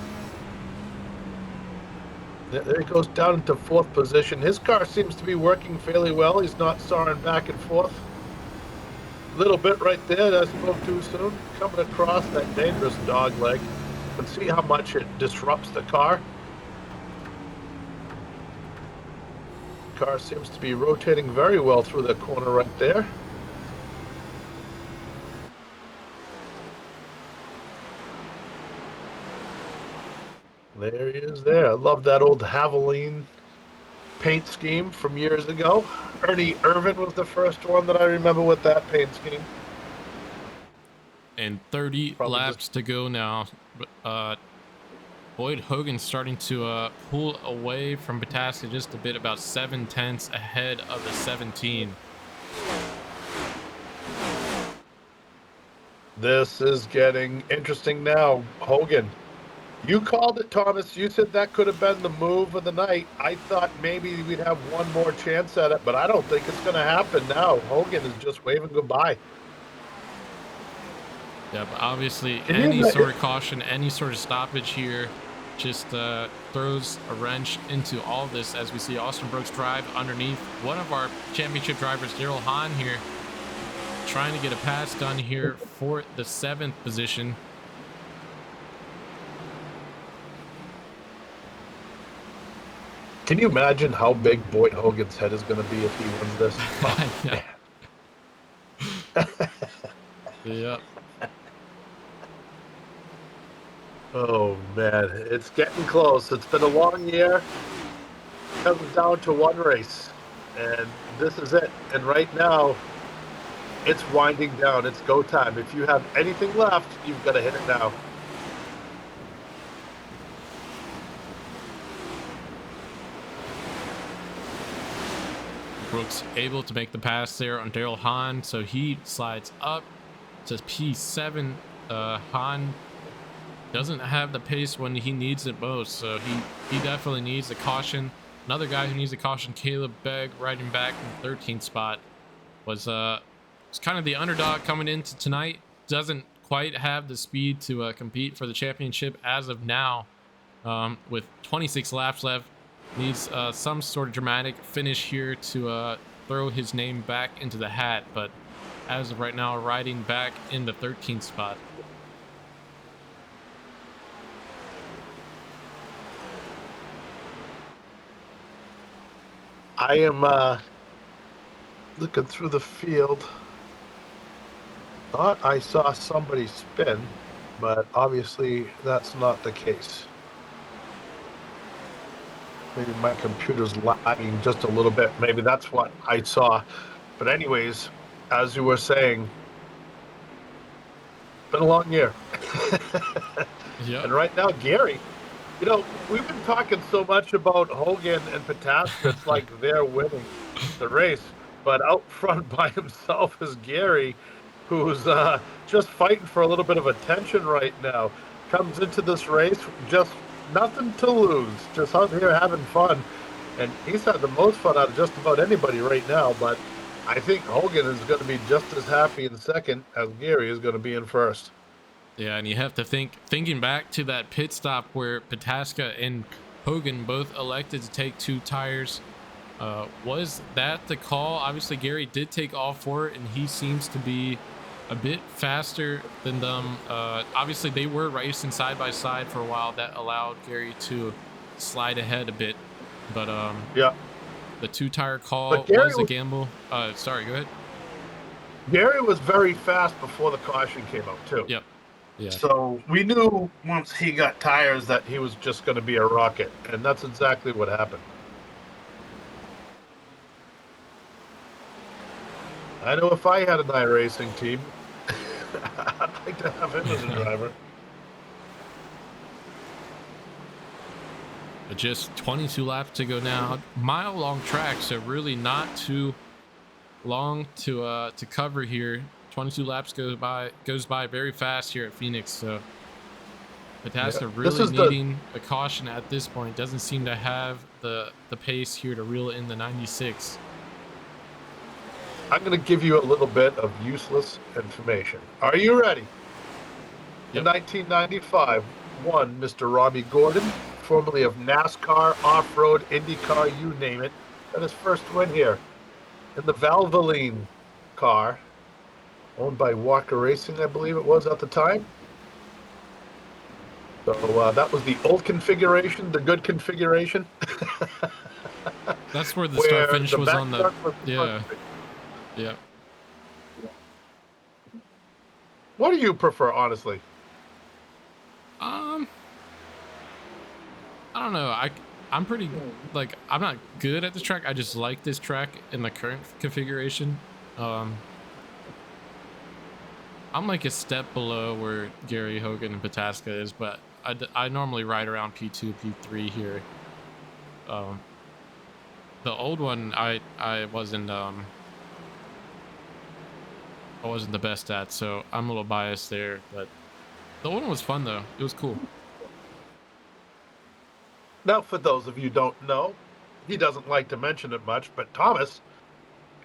There he goes down into 4th position. His car seems to be working fairly well. He's not soaring back and forth. A little bit right there that I spoke too soon. Coming across that dangerous dog leg. You can see how much it disrupts the car. Car seems to be rotating very well through the corner right there. There he is there. I love that old Haviline paint scheme from years ago. Ernie Irvin was the first one that I remember with that paint scheme. And 30 Probably laps to go now. Boyd Hogan's starting to pull away from Pataska just a bit, about 7/10 ahead of the 17. This is getting interesting now. Hogan, you called it, Thomas. You said that could have been the move of the night. I thought maybe we'd have one more chance at it, but I don't think it's going to happen now. Hogan is just waving goodbye. Yeah, but obviously any sort of caution, any sort of stoppage here just throws a wrench into all of this, as we see Austin Brooks drive underneath one of our championship drivers, Daryl Hahn, here, trying to get a pass done here for the 7th position. Can you imagine how big Boyd Hogan's head is going to be if he wins this? Yep. Oh, man. It's getting close. It's been a long year. It comes down to one race, and this is it. And right now, it's winding down. It's go time. If you have anything left, you've got to hit it now. Brooks able to make the pass there on Daryl Hahn, so he slides up to P7. Hahn doesn't have the pace when he needs it most, so he definitely needs a caution. Another guy who needs a caution, Caleb Begg, riding back in the 13th spot, was kind of the underdog coming into tonight. Doesn't quite have the speed to compete for the championship as of now. With 26 laps left, needs some sort of dramatic finish here to throw his name back into the hat, but as of right now, riding back in the 13th spot. I am looking through the field. Thought I saw somebody spin, but obviously that's not the case. Maybe my computer's lagging just a little bit. Maybe that's what I saw. But anyways, as you were saying, been a long year. Yeah. And right now, Gary, you know, we've been talking so much about Hogan and Pataska. It's like they're winning the race. But out front by himself is Gary, who's just fighting for a little bit of attention right now. Comes into this race just nothing to lose, just out here having fun, and he's had the most fun out of just about anybody right now. But I think Hogan is going to be just as happy in second as Gary is going to be in first. Yeah, and you have to thinking back to that pit stop where Pataska and Hogan both elected to take 2 tires. Was that the call? Obviously, Gary did take all 4, and he seems to be a bit faster than them. Obviously, they were racing side by side for a while. That allowed Gary to slide ahead a bit. But yeah, the 2-tire call was a gamble. Sorry, go ahead. Gary was very fast before the caution came out too. Yep. Yeah. So we knew once he got tires that he was just going to be a rocket, and that's exactly what happened. I know if I had an iRacing team, I'd like to have him as a driver. But just 22 laps to go now. Mile-long track, so really not too long to cover here. 22 laps goes by very fast here at Phoenix. So Pataska really needing a caution at this point. Doesn't seem to have the pace here to reel in the 96. I'm going to give you a little bit of useless information. Are you ready? Yep. In 1995, one Mr. Robbie Gordon, formerly of NASCAR, off-road, IndyCar, you name it, got his first win here in the Valvoline car, owned by Walker Racing, I believe it was at the time. So that was the old configuration, the good configuration. That's where the start finish was on the yeah. What do you prefer, honestly? I don't know. I'm pretty, like, I'm not good at this track. I just like this track in the current configuration. I'm like a step below where Gary, Hogan, and Pataska is, but I normally ride around P2, P3 here. The old one I wasn't the best at, so I'm a little biased there, but the old one was fun though. It was cool. Now, for those of you who don't know, he doesn't like to mention it much, but Thomas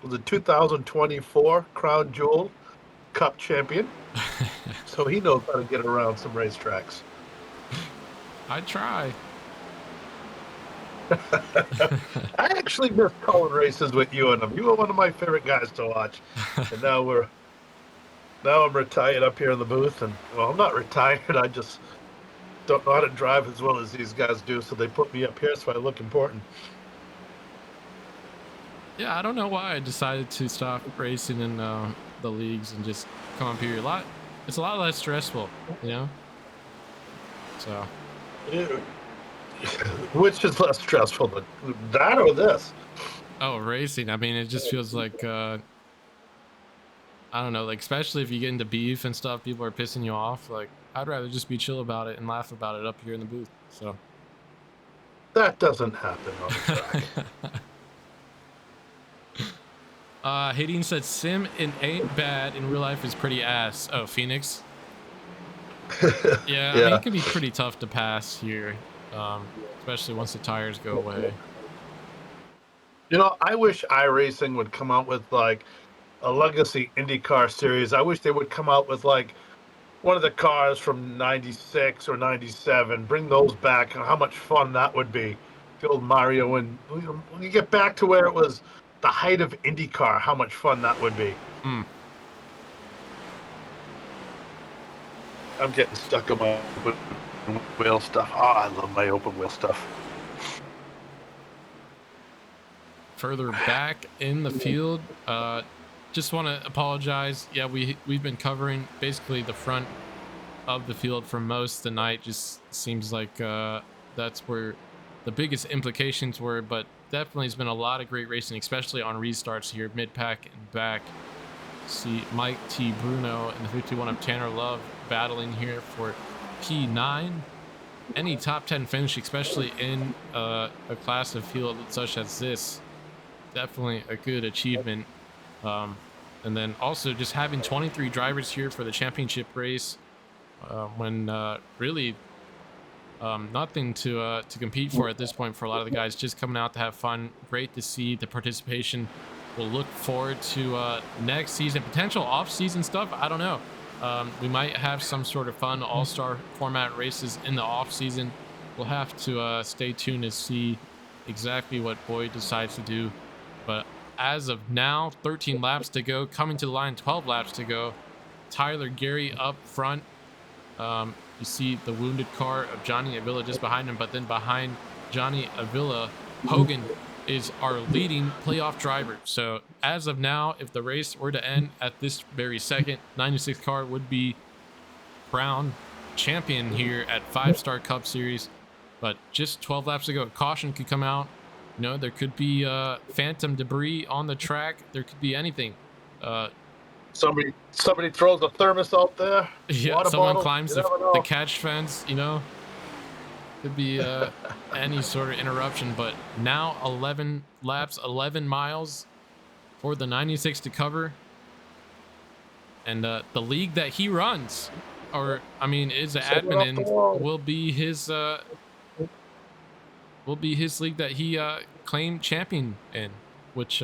was a 2024 Crown Jewel Cup champion, so he knows how to get around some racetracks. I try. I actually miss calling races with you and him. You were one of my favorite guys to watch. And now I'm retired up here in the booth, and well, I'm not retired. I just don't know how to drive as well as these guys do, so they put me up here so I look important. Yeah, I don't know why I decided to stop racing in the leagues and just come up here. It's a lot less stressful, you know. So. Which is less stressful, that or this? Oh, racing. I mean, it just feels like I don't know, like, especially if you get into beef and stuff, people are pissing you off. Like, I'd rather just be chill about it and laugh about it up here in the booth. So that doesn't happen on the track. Hayden said sim it ain't bad, in real life is pretty ass. Oh, Phoenix. Yeah, I mean, it can be pretty tough to pass here, especially once the tires go away. You know, I wish iRacing would come out with like a legacy IndyCar series. I wish they would come out with like one of the cars from 96 or 97, bring those back, and how much fun that would be. The old Mario, and when you get back to where it was the height of IndyCar, how much fun that would be. I'm getting stuck on my open wheel stuff. Oh, I love my open wheel stuff. Further back in the field, just want to apologize. Yeah, we've been covering basically the front of the field for most of the night. Just seems like that's where the biggest implications were, but definitely has been a lot of great racing, especially on restarts here, mid-pack and back. See Mike T. Bruno and the 51 of Tanner Love battling here for P9. Any top 10 finish, especially in a class of field such as this, definitely a good achievement. And then also just having 23 drivers here for the championship race, when really nothing to compete for at this point for a lot of the guys, just coming out to have fun. Great to see the participation. We'll look forward to next season, potential off-season stuff. I don't know. We might have some sort of fun all-star format races in the off-season. We'll have to stay tuned to see exactly what Boyd decides to do. But as of now, 13 laps to go. Coming to the line, 12 laps to go. Tyler Gary up front. You see the wounded car of Johnny Avila just behind him, but then behind Johnny Avila, Hogan is our leading playoff driver. So as of now, if the race were to end at this very second, 96 car would be crowned champion here at 5-Star Cup Series. But just 12 laps to go. Caution could come out. You know, there could be phantom debris on the track. There could be anything. Uh, Somebody throws a thermos out there, yeah, water someone bottle. climbs You the, never the know. catch fence, you know, could be any sort of interruption. But now 11 laps, 11 miles for the 96 to cover. And the league that he runs, or I mean, is an Set it admin off the in, wall. will be his league that he claimed champion in, which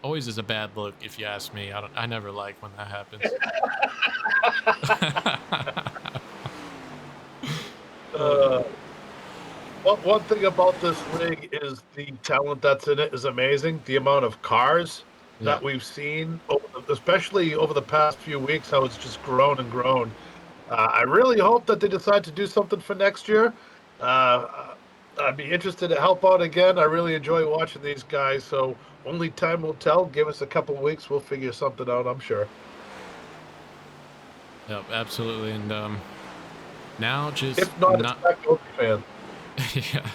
always is a bad look if you ask me. I never like when that happens. uh, Uh, one thing about this league is the talent that's in it is amazing. The amount of cars yeah, that we've seen, especially over the past few weeks, how it's just grown and grown. I really hope that they decide to do something for next year. Uh, I'd be interested to help out again. I really enjoy watching these guys. So only time will tell. Give us a couple of weeks, we'll figure something out. I'm sure. yep, absolutely. And now just If not, it's not, back to OnlyFans. yeah,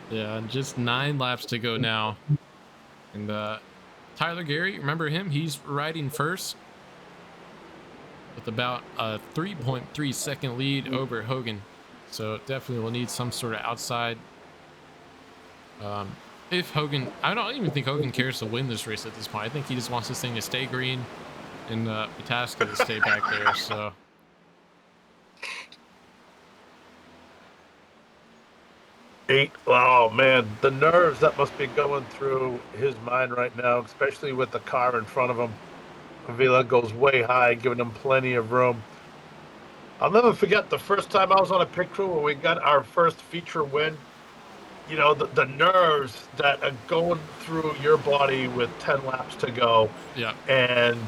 yeah, and just 9 laps to go now. And Tyler Gary, remember him? He's riding first with about a 3.3 second lead over Hogan. So definitely will need some sort of outside. If Hogan, I don't even think Hogan cares to win this race at this point. I think he just wants this thing to stay green and Pataska to stay back there. So Eight. Oh man, the nerves that must be going through his mind right now, especially with the car in front of him. Avila goes way high, giving him plenty of room. I'll never forget the first time I was on a pit crew when we got our first feature win. You know, the nerves that are going through your body with 10 laps to go. yeah, And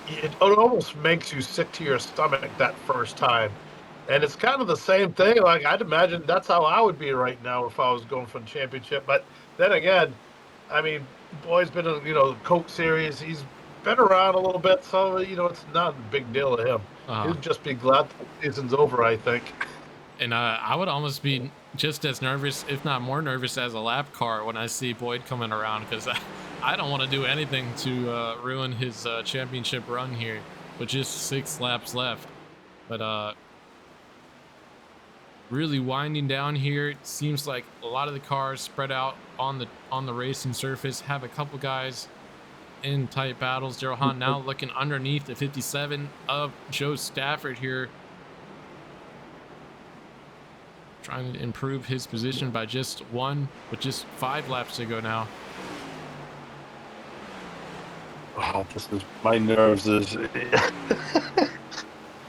it almost makes you sick to your stomach that first time. And it's kind of the same thing. Like, I'd imagine that's how I would be right now if I was going for the championship. But then again, I mean, boy's been in, the Coke series. He's been around a little bit. So, it's not a big deal to him. uh, He'll just be glad the season's over, I think. and I would almost be just as nervous, if not more nervous, as a lap car when I see Boyd coming around because I don't want to do anything to ruin his championship run here with just 6 laps left. But really winding down here. It seems like a lot of the cars spread out on the racing surface, have a couple guys in tight battles. Daryl Hahn now looking underneath the 57 of Joe Stafford here, trying to improve his position by just one with just 5 laps to go now. Oh, this is my nerves is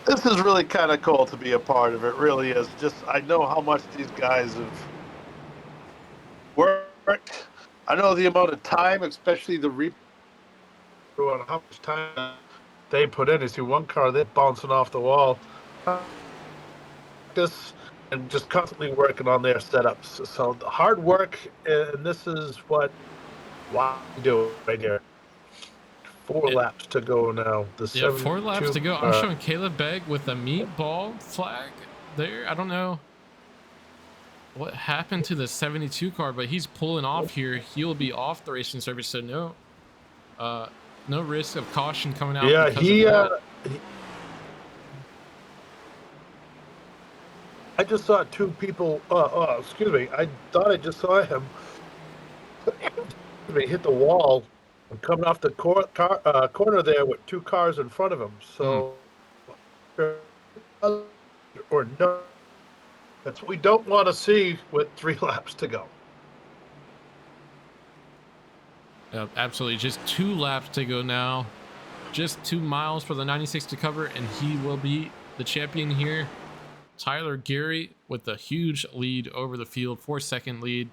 this is really kind of cool to be a part of. It really is. Just I know how much these guys have worked. I know the amount of time, especially the replay on how much time they put in. You see one car, they're bouncing off the wall. This and just constantly working on their setups. So the hard work, and this is why we do it right here. 4 laps to go now. The Yeah, 4 laps to go. I'm 72. showing Caleb Begg with a meatball flag there. I don't know what happened to the 72 car, but he's pulling off here. He'll be off the racing service, so no risk of caution coming out Yeah, because of that. I just saw 2 people. Excuse me. I thought I just saw him. He hit the wall coming off the corner there with 2 cars in front of him. So, or no, that's what we don't want to see with 3 laps to go. Absolutely, just 2 laps to go now. Just 2 miles for the 96 to cover, and he will be the champion here. Tyler Gary with a huge lead over the field, 4-second lead,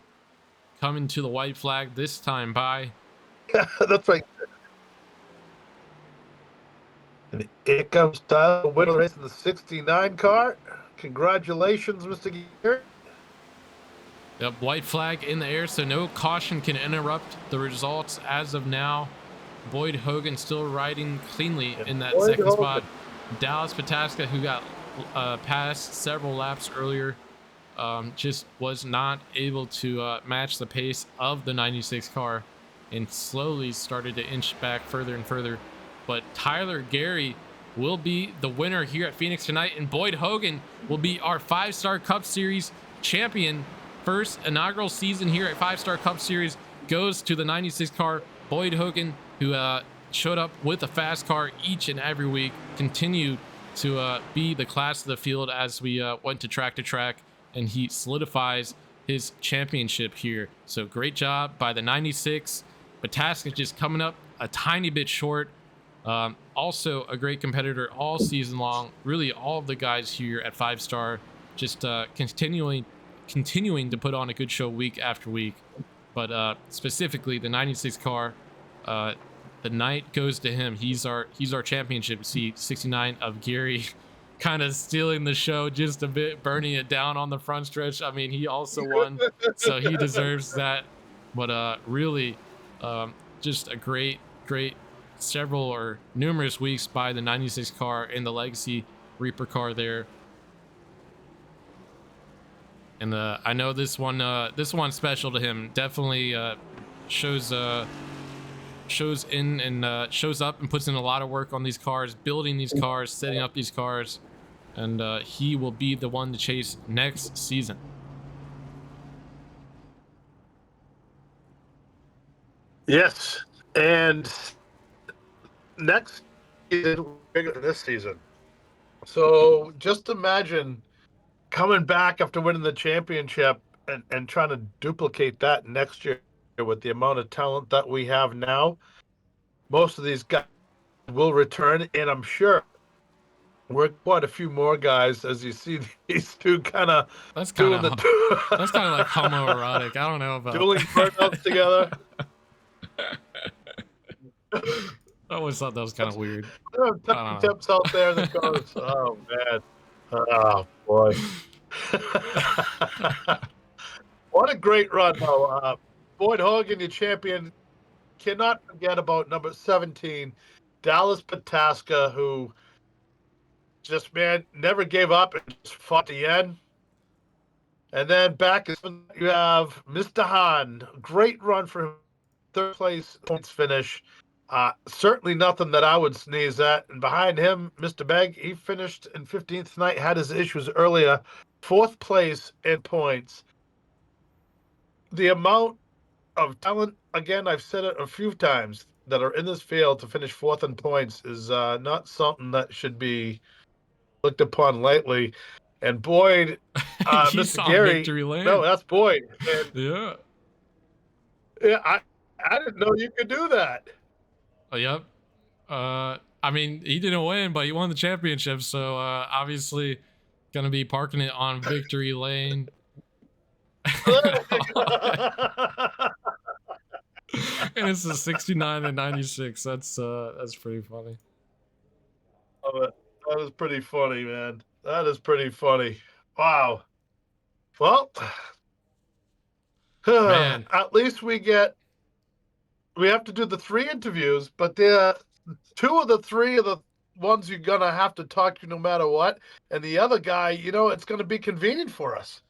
coming to the white flag this time by. That's right. And here comes Tyler, winner race in the 69 car. Congratulations, Mr. Gary. Yep, white flag in the air, so no caution can interrupt the results as of now. Boyd Hogan still riding cleanly in that second spot. Dallas Pataska, who got passed several laps earlier, just was not able to match the pace of the 96 car. and slowly started to inch back further and further. But Tyler Gary will be the winner here at Phoenix tonight, and Boyd Hogan will be our 5-Star Cup Series champion. First inaugural season here at 5-Star Cup Series goes to the 96 car. Boyd Hogan, who showed up with a fast car each and every week, continued to be the class of the field as we went to track, and he solidifies his championship here. So great job by the 96. Pataska just coming up a tiny bit short. Also a great competitor all season long. Really all of the guys here at 5-Star just continuing to put on a good show week after week. But specifically the 96 car, the night goes to him. He's our championship seat. 69 of Gary kind of stealing the show just a bit, burning it down on the front stretch. I mean, he also won, so he deserves that. But really just a great several or numerous weeks by the 96 car and the Legacy Reaper car there. And I know this one's special to him. Definitely shows in and shows up and puts in a lot of work on these cars, building these cars, setting up these cars, and he will be the one to chase next season. Yes, and next season bigger than this season. So just imagine coming back after winning the championship and trying to duplicate that next year with the amount of talent that we have now. Most of these guys will return, and I'm sure we're quite a few more guys as you see these two kind of that's kind of like homoerotic. I don't know about dueling burnouts together. I always thought that was kind of weird. Tips out there in the cars. Oh man. Oh boy. What a great run though. Boyd Hogan, your champion. Cannot forget about number 17, Dallas Pataska, who just, man, never gave up and just fought the end. And then back you have Mr. Hahn. Great run for him. Third place points finish. Certainly nothing that I would sneeze at. And behind him, Mr. Begg, he finished in 15th tonight, had his issues earlier. 4th place in points. The amount of talent, again, I've said it a few times, that are in this field to finish 4th in points is not something that should be looked upon lightly. And Boyd, Mr. Gary, no, that's Boyd. And, yeah, I didn't know you could do that. Oh, yep. I mean, he didn't win, but he won the championship, so obviously gonna be parking it on victory lane. And it's a 69 and 96. That's pretty funny. Oh, that is pretty funny, man. That is pretty funny. Wow. Well, man, at least we have to do the 3 interviews, but 2 of the 3 are the ones you're gonna have to talk to no matter what, and the other guy, it's gonna be convenient for us.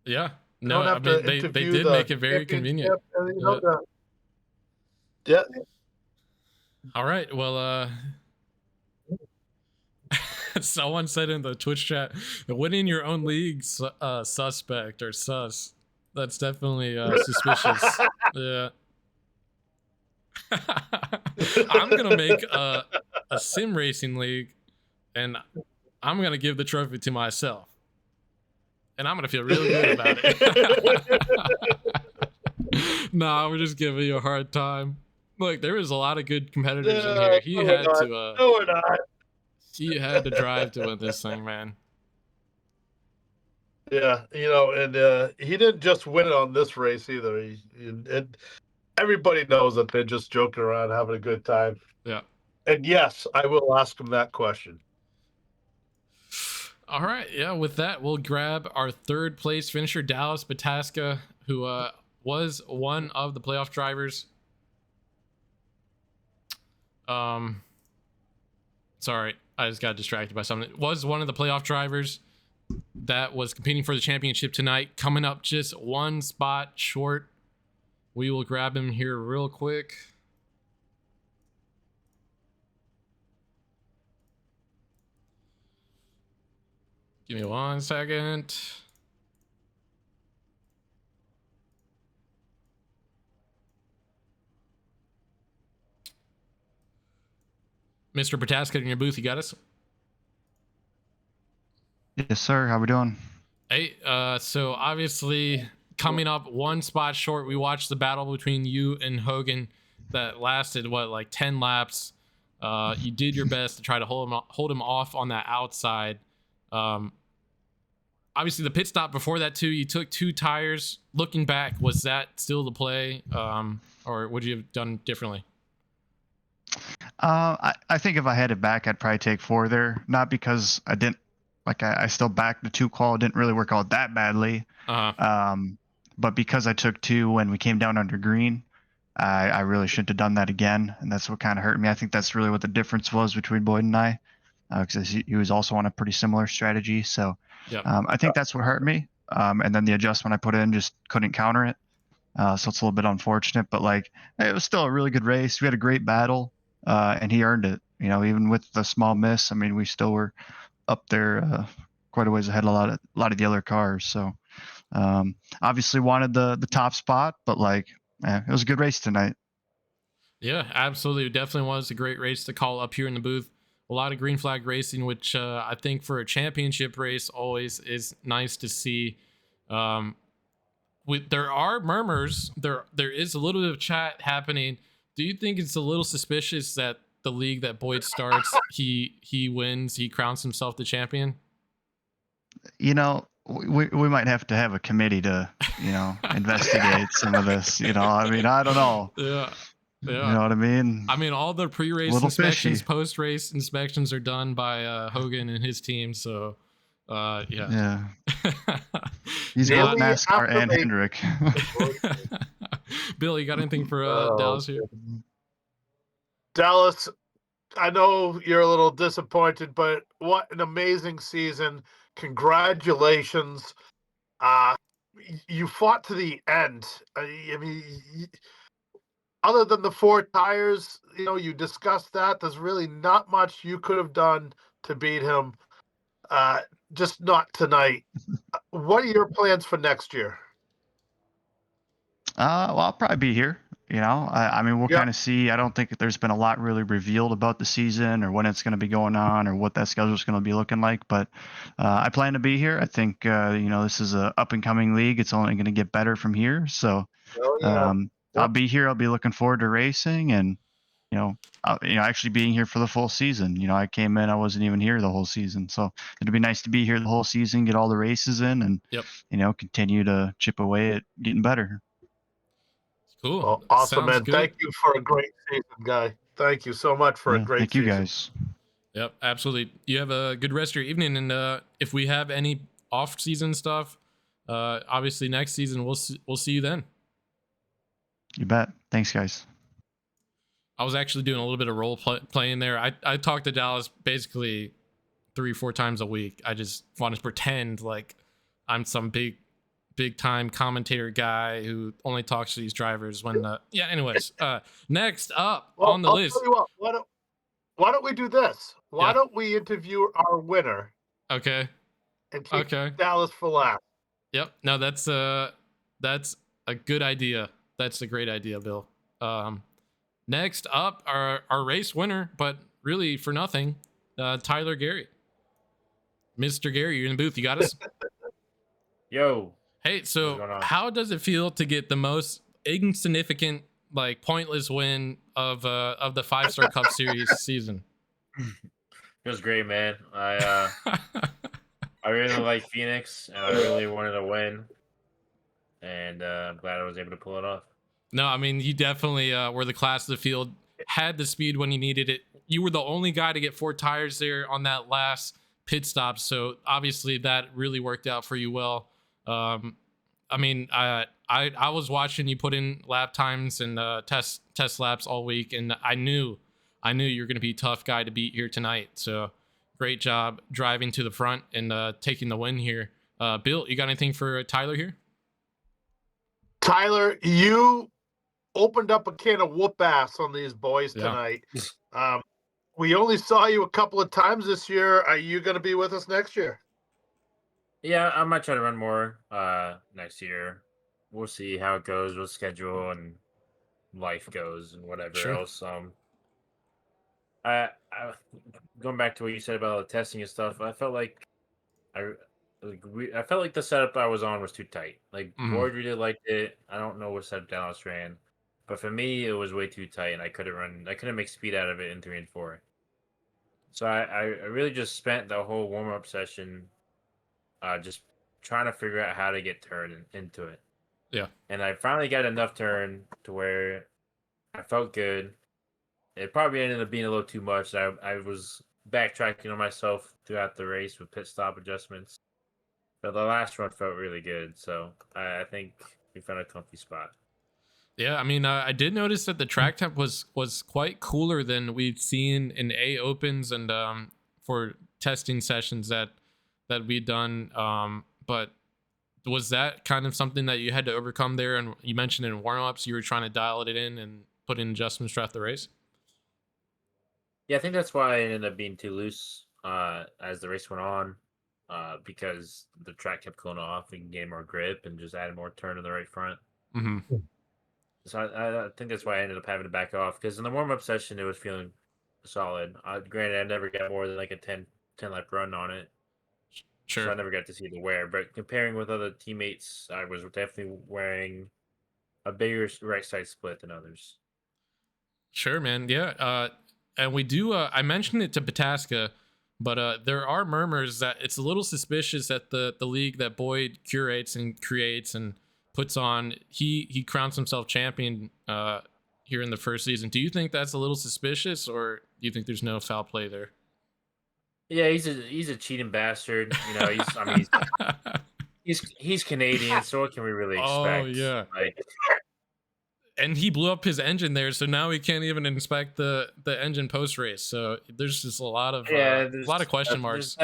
Yeah. No, I mean, they did make it very convenient. Yeah. All right. Well, someone said in the Twitch chat, winning your own league suspect or sus. That's definitely suspicious. Yeah. I'm going to make a sim racing league, and I'm going to give the trophy to myself. And I'm going to feel really good about it. Nah, we're just giving you a hard time. Look, there was a lot of good competitors in here. He had to. No, we're not. He had to drive to win this thing, man. Yeah, and he didn't just win it on this race either. Everybody knows that they're just joking around, having a good time. Yeah. And yes, I will ask him that question. All right, yeah, with that, we'll grab our 3rd place finisher, Dallas Pataska, who was one of the playoff drivers. Sorry, I just got distracted by something. It was one of the playoff drivers that was competing for the championship tonight, coming up just 1 spot short. We will grab him here real quick. Give me 1 second. Mr. Protaska in your booth, you got us? Yes, sir. How we doing? Hey, so obviously coming up one spot short, we watched the battle between you and Hogan that lasted, what, like 10 laps. You did your best to try to hold him off on that outside. Obviously, the pit stop before that, too, you took 2 tires. Looking back, was that still the play, or would you have done differently? I think if I had it back, I'd probably take 4 there. Not because I didn't, like, I still backed the 2 call. It didn't really work out that badly. But because I took 2 when we came down under green, I really shouldn't have done that again. And that's what kind of hurt me. I think that's really what the difference was between Boyd and I, because he was also on a pretty similar strategy. So Yep. I think that's what hurt me. And then the adjustment I put in just couldn't counter it. So it's a little bit unfortunate, but like, it was still a really good race. We had a great battle, and he earned it. You know, even with the small miss, I mean, we still were up there quite a ways ahead of a lot of the other cars. So obviously wanted the top spot, but like, it was a good race tonight. Yeah, absolutely. It definitely was a great race to call up here in the booth. A lot of green flag racing, which I think for a championship race always is nice to see. There are murmurs. There is a little bit of chat happening. Do you think it's a little suspicious that the league that Boyd starts, he wins, he crowns himself the champion? You know, we might have to have a committee to, investigate some of this. I mean, I don't know. Yeah. You know what I mean? I mean, all the pre-race inspections, post-race inspections are done by Hogan and his team. So, yeah. Yeah. He's got NASCAR and Hendrick. Bill, you got anything for Dallas here? Dallas, I know you're a little disappointed, but what an amazing season. Congratulations. You fought to the end. I mean, other than the 4 tires, you discussed that. There's really not much you could have done to beat him. Just not tonight. What are your plans for next year? Well, I'll probably be here. I mean, we'll kind of see. I don't think there's been a lot really revealed about the season or when it's going to be going on or what that schedule is going to be looking like. But I plan to be here. I think, this is a up and coming league. It's only going to get better from here. So I'll be here. I'll be looking forward to racing and, actually being here for the full season. I came in, I wasn't even here the whole season. So it'd be nice to be here the whole season, get all the races in and, continue to chip away at getting better. Cool. Well, awesome, man. Good. Thank you for a great season, guy. Thank you so much for a great season. Thank you, guys. Yep, absolutely. You have a good rest of your evening, and if we have any off-season stuff, obviously next season we'll see you then. You bet. Thanks, guys. I was actually doing a little bit of role playing there. I talk to Dallas basically 3-4 times a week. I just want to pretend like I'm some big time commentator guy who only talks to these drivers when anyways, next up on the list. Tell you what, why don't we do this? Why don't we interview our winner? Okay. And keep Dallas for last. Yep. No, that's a good idea. That's a great idea, Bill. Next up, our race winner, but really for nothing, Tyler Gary. Mr. Gary, you're in the booth. You got us? Yo. Hey, so how does it feel to get the most insignificant, like pointless win of the 5-Star Cup Series season? It was great, man. I really like Phoenix, and I really wanted to win, and I'm glad I was able to pull it off. No, I mean, you definitely were the class of the field, had the speed when you needed it. You were the only guy to get 4 tires there on that last pit stop, so obviously that really worked out for you well. I mean, I was watching you put in lap times and test laps all week, and I knew you're going to be a tough guy to beat here tonight. So great job driving to the front and taking the win here. Bill, you got anything for Tyler here? Tyler, you opened up a can of whoop ass on these boys Yeah. tonight. We only saw you a couple of times this year. Are you going to be with us next year? Yeah, I might try to run more next year. We'll see how it goes with schedule and life goes and whatever Sure. else. I going back to what you said about the testing and stuff. I felt like I felt like the setup I was on was too tight. Like Boyd really liked it. I don't know what setup Dallas ran, but for me it was way too tight, and I couldn't make speed out of it in 3 and 4. So I really just spent the whole warm up session just trying to figure out how to get turned into it. Yeah. And I finally got enough turn to where I felt good. It probably ended up being a little too much. I was backtracking on myself throughout the race with pit stop adjustments. But the last run felt really good. So I think we found a comfy spot. Yeah, I mean, I did notice that the track temp was quite cooler than we've seen in A Opens and for testing sessions that we'd done. But was that kind of something that you had to overcome there? And you mentioned in warm-ups you were trying to dial it in and put in adjustments throughout the race. Yeah, I think that's why I ended up being too loose as the race went on, because the track kept cooling off and gained more grip and just added more turn in the right front. Mm-hmm. So I think that's why I ended up having to back off, because in the warm-up session it was feeling solid. Granted, I never got more than like a 10 lap run on it, Sure. so I never got to see the wear. But comparing with other teammates, I was definitely wearing a bigger right side split than others. Sure, man. Yeah. And we do. I mentioned it to Pataska, but there are murmurs that it's a little suspicious that the league that Boyd curates and creates and puts on, he crowns himself champion here in the first season. Do you think that's a little suspicious, or do you think there's no foul play there? Yeah, he's a cheating bastard. You know, he's Canadian, so what can we really Oh expect? yeah. Like, And he blew up his engine there, so now he can't even inspect the engine post race. So there's just a lot of question marks.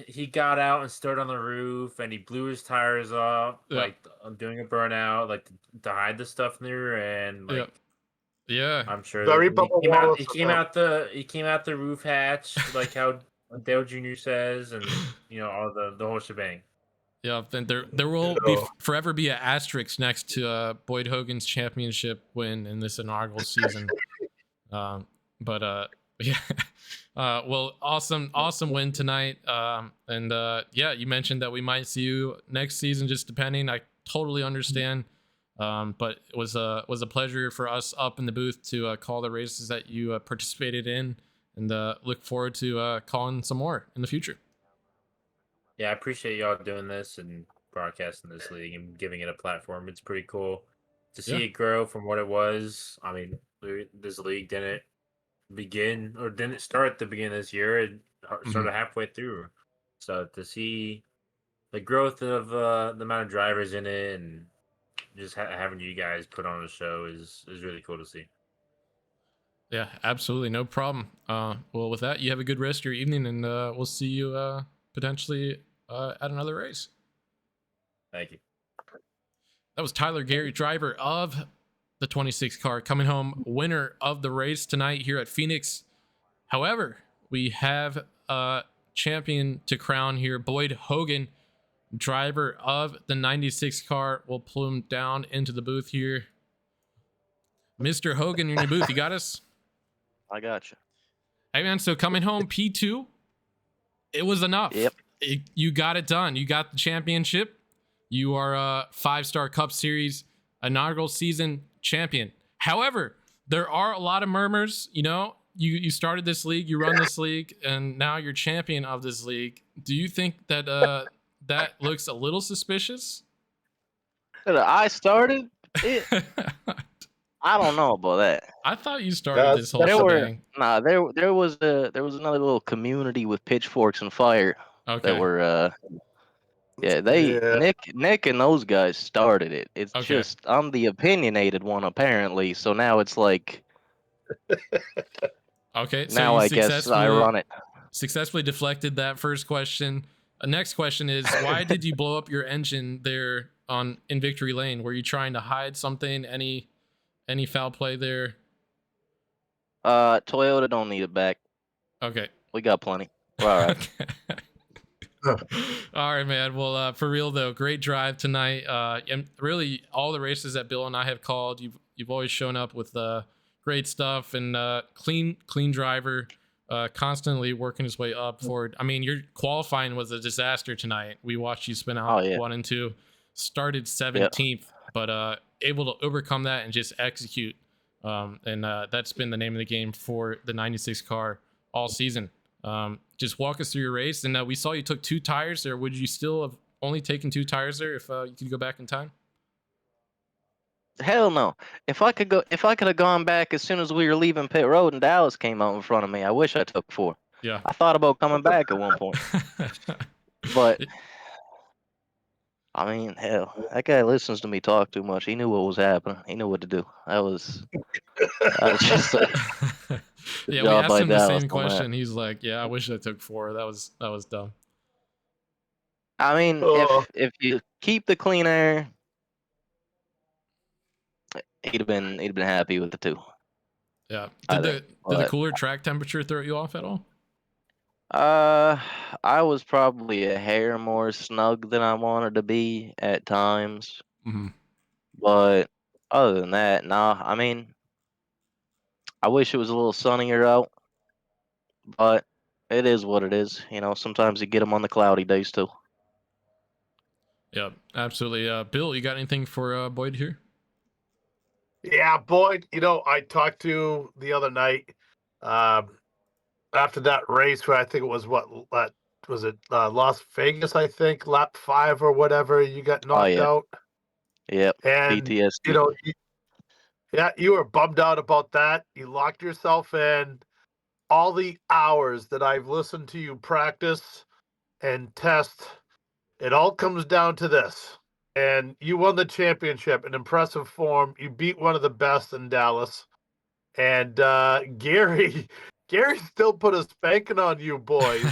He got out and stood on the roof, and he blew his tires off, Yeah. like doing a burnout, like to hide the stuff in the rear end. Like, yeah. I'm sure Very that Bubba Wallace he came out the roof hatch, like how Dale Jr. says, and all the whole shebang. Yeah, then there will be forever be an asterisk next to Boyd Hogan's championship win in this inaugural season. Yeah, well, awesome win tonight. Yeah, you mentioned that we might see you next season, just depending. I totally understand. But it was a pleasure for us up in the booth to call the races that you participated in, and look forward to calling some more in the future. Yeah, I appreciate y'all doing this and broadcasting this league and giving it a platform. It's pretty cool to see it grow from what it was. I mean, this league didn't start at the beginning of this year. It started halfway through. So to see the growth of the amount of drivers in it and just having you guys put on a show is really cool to see. Yeah, absolutely. No problem. Well, with that, you have a good rest of your evening, and we'll see you potentially at another race. Thank you. That was Tyler Gary, driver of the 26 car, coming home winner of the race tonight here at Phoenix. However, we have a champion to crown here. Boyd Hogan, driver of the 96 car, will plume down into the booth here. Mr. Hogan, you're in your booth. You got us? I got you. Hey, man, so coming home P2, it was enough. Yep. You got it done. You got the championship. You are a 5-star Cup Series inaugural season champion. However, there are a lot of murmurs. You started this league, you run this league, and now you're champion of this league. Do you think that that looks a little suspicious? I started it. I don't know about that. I thought you started this whole thing. There was another little community with pitchforks and fire that were Nick and those guys started it. It's just I'm the opinionated one apparently, so now it's like okay, so now I guess I run it. Successfully deflected that first question. Next question is, why did you blow up your engine there in Victory Lane? Were you trying to hide something? Any Any foul play there? Toyota don't need it back. Okay. We got plenty. We're all right. All right, man. Well, for real though, great drive tonight. And really, all the races that Bill and I have called, you've always shown up with great stuff and clean driver, constantly working his way up forward. I mean, your qualifying was a disaster tonight. We watched you spin out 1 and 2, started 17th, but able to overcome that and just execute. And that's been the name of the game for the 96 car all season. Just walk us through your race, and we saw you took 2 tires there. Would you still have only taken 2 tires there if you could go back in time? Hell no. If I could have gone back as soon as we were leaving pit road and Dallas came out in front of me, I wish I took 4. Yeah. I thought about coming back at one point. But I mean, hell, that guy listens to me talk too much. He knew what was happening. He knew what to do. That was just yeah, we asked him the same question. He's like, "Yeah, I wish I took 4. That was dumb." I mean, if you keep the clean air, he'd have been happy with the 2. Yeah. Did the cooler track temperature throw you off at all? I was probably a hair more snug than I wanted to be at times. Mm-hmm. But other than that, nah. I mean, I wish it was a little sunnier out, but it is what it is. You know, sometimes you get them on the cloudy days too. Yeah, absolutely. Bill, you got anything for Boyd here? Yeah, Boyd, I talked to the other night after that race where I think it was was it Las Vegas, I think, lap 5 or whatever, you got knocked out. Yep. And, PTSD. you were bummed out about that. You locked yourself in. All the hours that I've listened to you practice and test, it all comes down to this. And you won the championship in impressive form. You beat one of the best in Dallas. And Gary still put a spanking on you boys.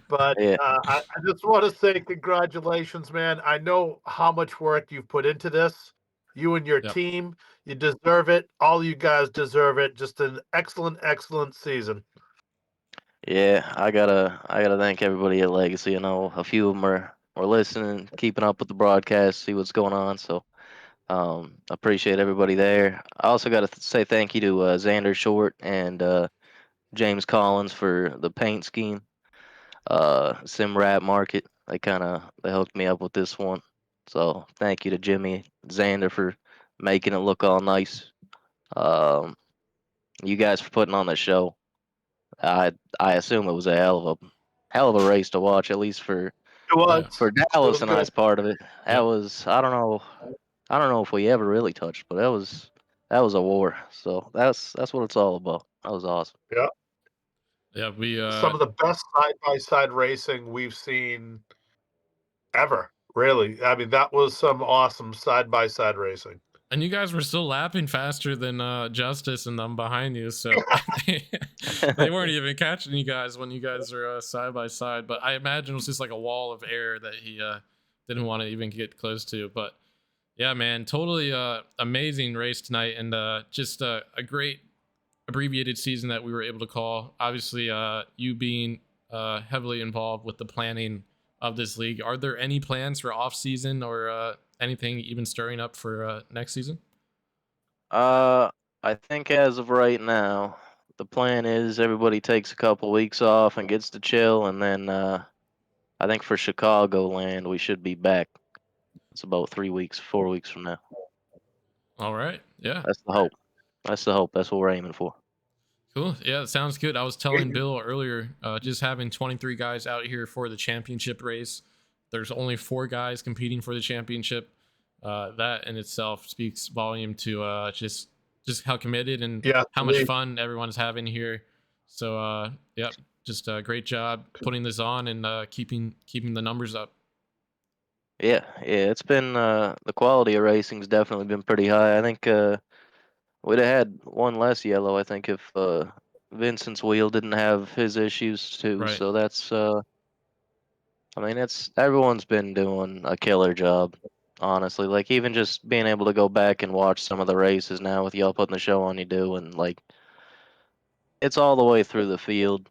But I just want to say congratulations, man. I know how much work you've put into this. You and your team, you deserve it. All you guys deserve it. Just an excellent, excellent season. Yeah, I gotta thank everybody at Legacy. I know a few of them are listening, keeping up with the broadcast, see what's going on. So appreciate everybody there. I also got to say thank you to Xander Short and James Collins for the paint scheme. Simrap Market, they hooked me up with this one. So thank you to Jimmy Xander for making it look all nice. You guys for putting on the show. I assume it was a hell of a race to watch, at least for Dallas and I's part of it. That was I don't know if we ever really touched, but that was a war. So that's what it's all about. That was awesome. Yeah. Yeah, we some of the best side-by-side racing we've seen ever. Really, I mean, that was some awesome side-by-side racing. And you guys were still lapping faster than Justice and them behind you, so they weren't even catching you guys when you guys are side by side. But I imagine it was just like a wall of air that he didn't want to even get close to. But yeah, man, totally amazing race tonight, and just a great abbreviated season that we were able to call. Obviously, you being heavily involved with the planning of this league. Are there any plans for off season or anything even stirring up for next season? I think as of right now, the plan is everybody takes a couple weeks off and gets to chill, and then I think for Chicagoland we should be back. It's about 4 weeks from now. All right. Yeah. That's the hope. That's what we're aiming for. Cool. Yeah, it sounds good. I was telling Bill earlier, just having 23 guys out here for the championship race. There's only 4 guys competing for the championship. That in itself speaks volume to just how committed and how much fun everyone's having here. So yeah, just a great job putting this on and keeping the numbers up. Yeah, it's been the quality of racing's definitely been pretty high. I think we'd have had one less yellow, I think, if Vincent's wheel didn't have his issues too. Right. So that's I mean, everyone's been doing a killer job. honestly. Like even just being able to go back and watch some of the races now with y'all putting the show on, you do, and like it's all the way through the field.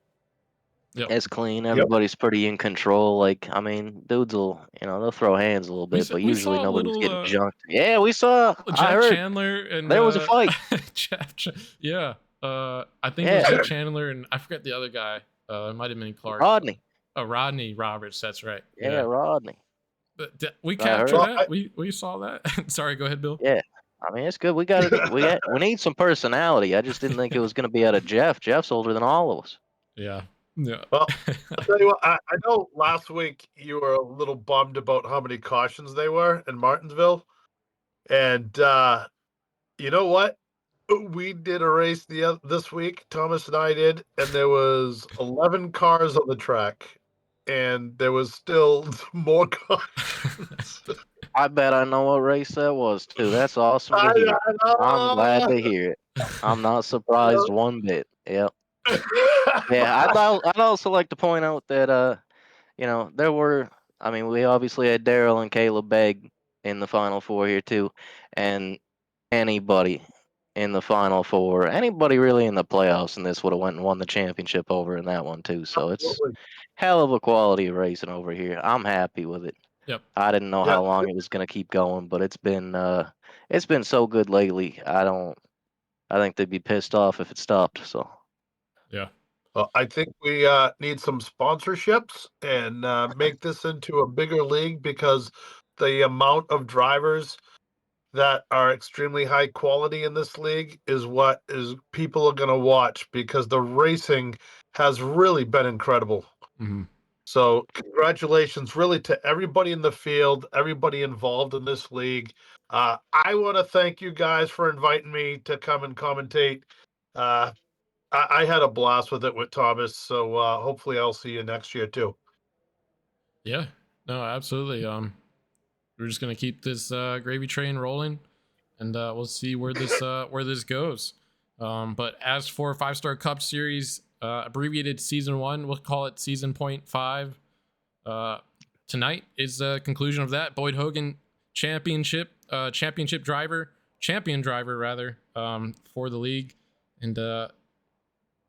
Yep. It's clean. Yep. Everybody's pretty in control. Like, I mean, dudes will, they'll throw hands a little bit, but We usually saw a nobody's getting little junked. Yeah, we saw. I Jeff heard Chandler and there was a fight. Yeah. I think it was Yeah, Jeff Chandler and I forget the other guy. It might have been Clark. Rodney. Oh, Rodney Roberts. That's right. Yeah, Rodney. But we I captured heard. Well, that. We saw that. Sorry. Go ahead, Bill. Yeah, I mean it's good. We got it. We need some personality. I just didn't think it was going to be out of Jeff. Jeff's older than all of us. Yeah. Yeah. Well, I'll tell you what, I know last week you were a little bummed about how many cautions they were in Martinsville. And you know what? We did a race this week, Thomas and I did, and there was 11 cars on the track, and there was still more cautions. I bet I know what race that was too. That's awesome to I hear. I'm glad know. to hear it. I'm not surprised one bit. Yep. Yeah, I'd also like to point out that there were. I mean, we obviously had Daryl and Caleb Begg in the Final Four here too, and anybody in the Final Four, anybody really in the playoffs, and this would have went and won the championship over in that one too. So it's Absolutely. hell of a quality of racing over here. I'm happy with it. Yep. I didn't know Yeah. how long it was going to keep going, but it's been so good lately. I think they'd be pissed off if it stopped. So Yeah. Well, I think we need some sponsorships and make this into a bigger league because the amount of drivers that are extremely high quality in this league is what is people are going to watch because the racing has really been incredible. Mm-hmm. So congratulations really to everybody in the field, everybody involved in this league. I want to thank you guys for inviting me to come and commentate. I had a blast with it with Thomas, so hopefully I'll see you next year too. Yeah. No, absolutely. We're just gonna keep this gravy train rolling, and we'll see where this goes. But as for 5-Star Cup Series, abbreviated Season 1, we'll call it Season .5. Tonight is the conclusion of that. Boyd Hogan champion driver rather, for the league, and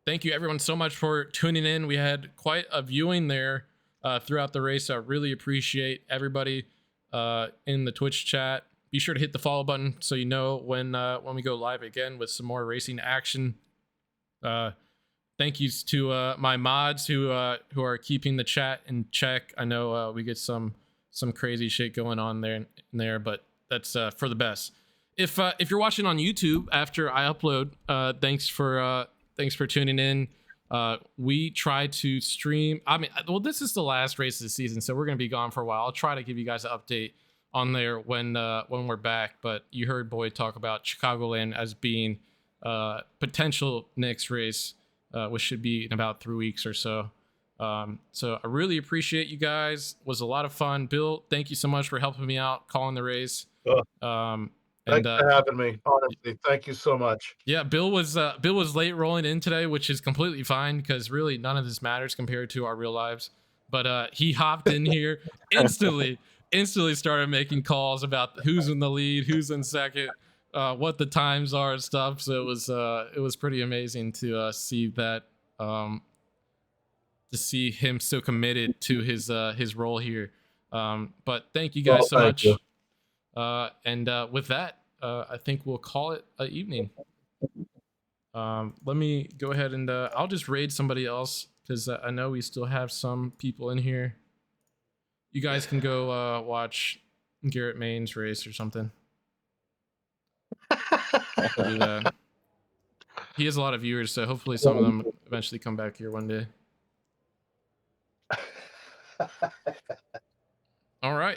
thank you everyone so much for tuning in. We had quite a viewing there throughout the race. I really appreciate everybody in the Twitch chat. Be sure to hit the follow button so you know when we go live again with some more racing action. Thank yous to my mods who are keeping the chat in check. I know we get some crazy shit going on there, but that's for the best. If you're watching on YouTube after I upload, thanks for tuning in. We try to stream. I mean, well, this is the last race of the season, so we're gonna be gone for a while. I'll try to give you guys an update on there when we're back. But you heard Boyd talk about Chicagoland as being potential next race, which should be in about 3 weeks or so. So I really appreciate you guys. It was a lot of fun. Bill, thank you so much for helping me out calling the race. Thanks for having me. Honestly, thank you so much. Yeah, Bill was late rolling in today, which is completely fine because really none of this matters compared to our real lives. But he hopped in here instantly started making calls about who's in the lead, who's in second, what the times are and stuff. So it was pretty amazing to see that, to see him so committed to his role here. But thank you guys so much. And with that, I think we'll call it an evening. Let me go ahead and I'll just raid somebody else because I know we still have some people in here. You guys can go watch Garrett Main's race or something. We'll do that. He has a lot of viewers, so hopefully some of them eventually come back here one day. All right.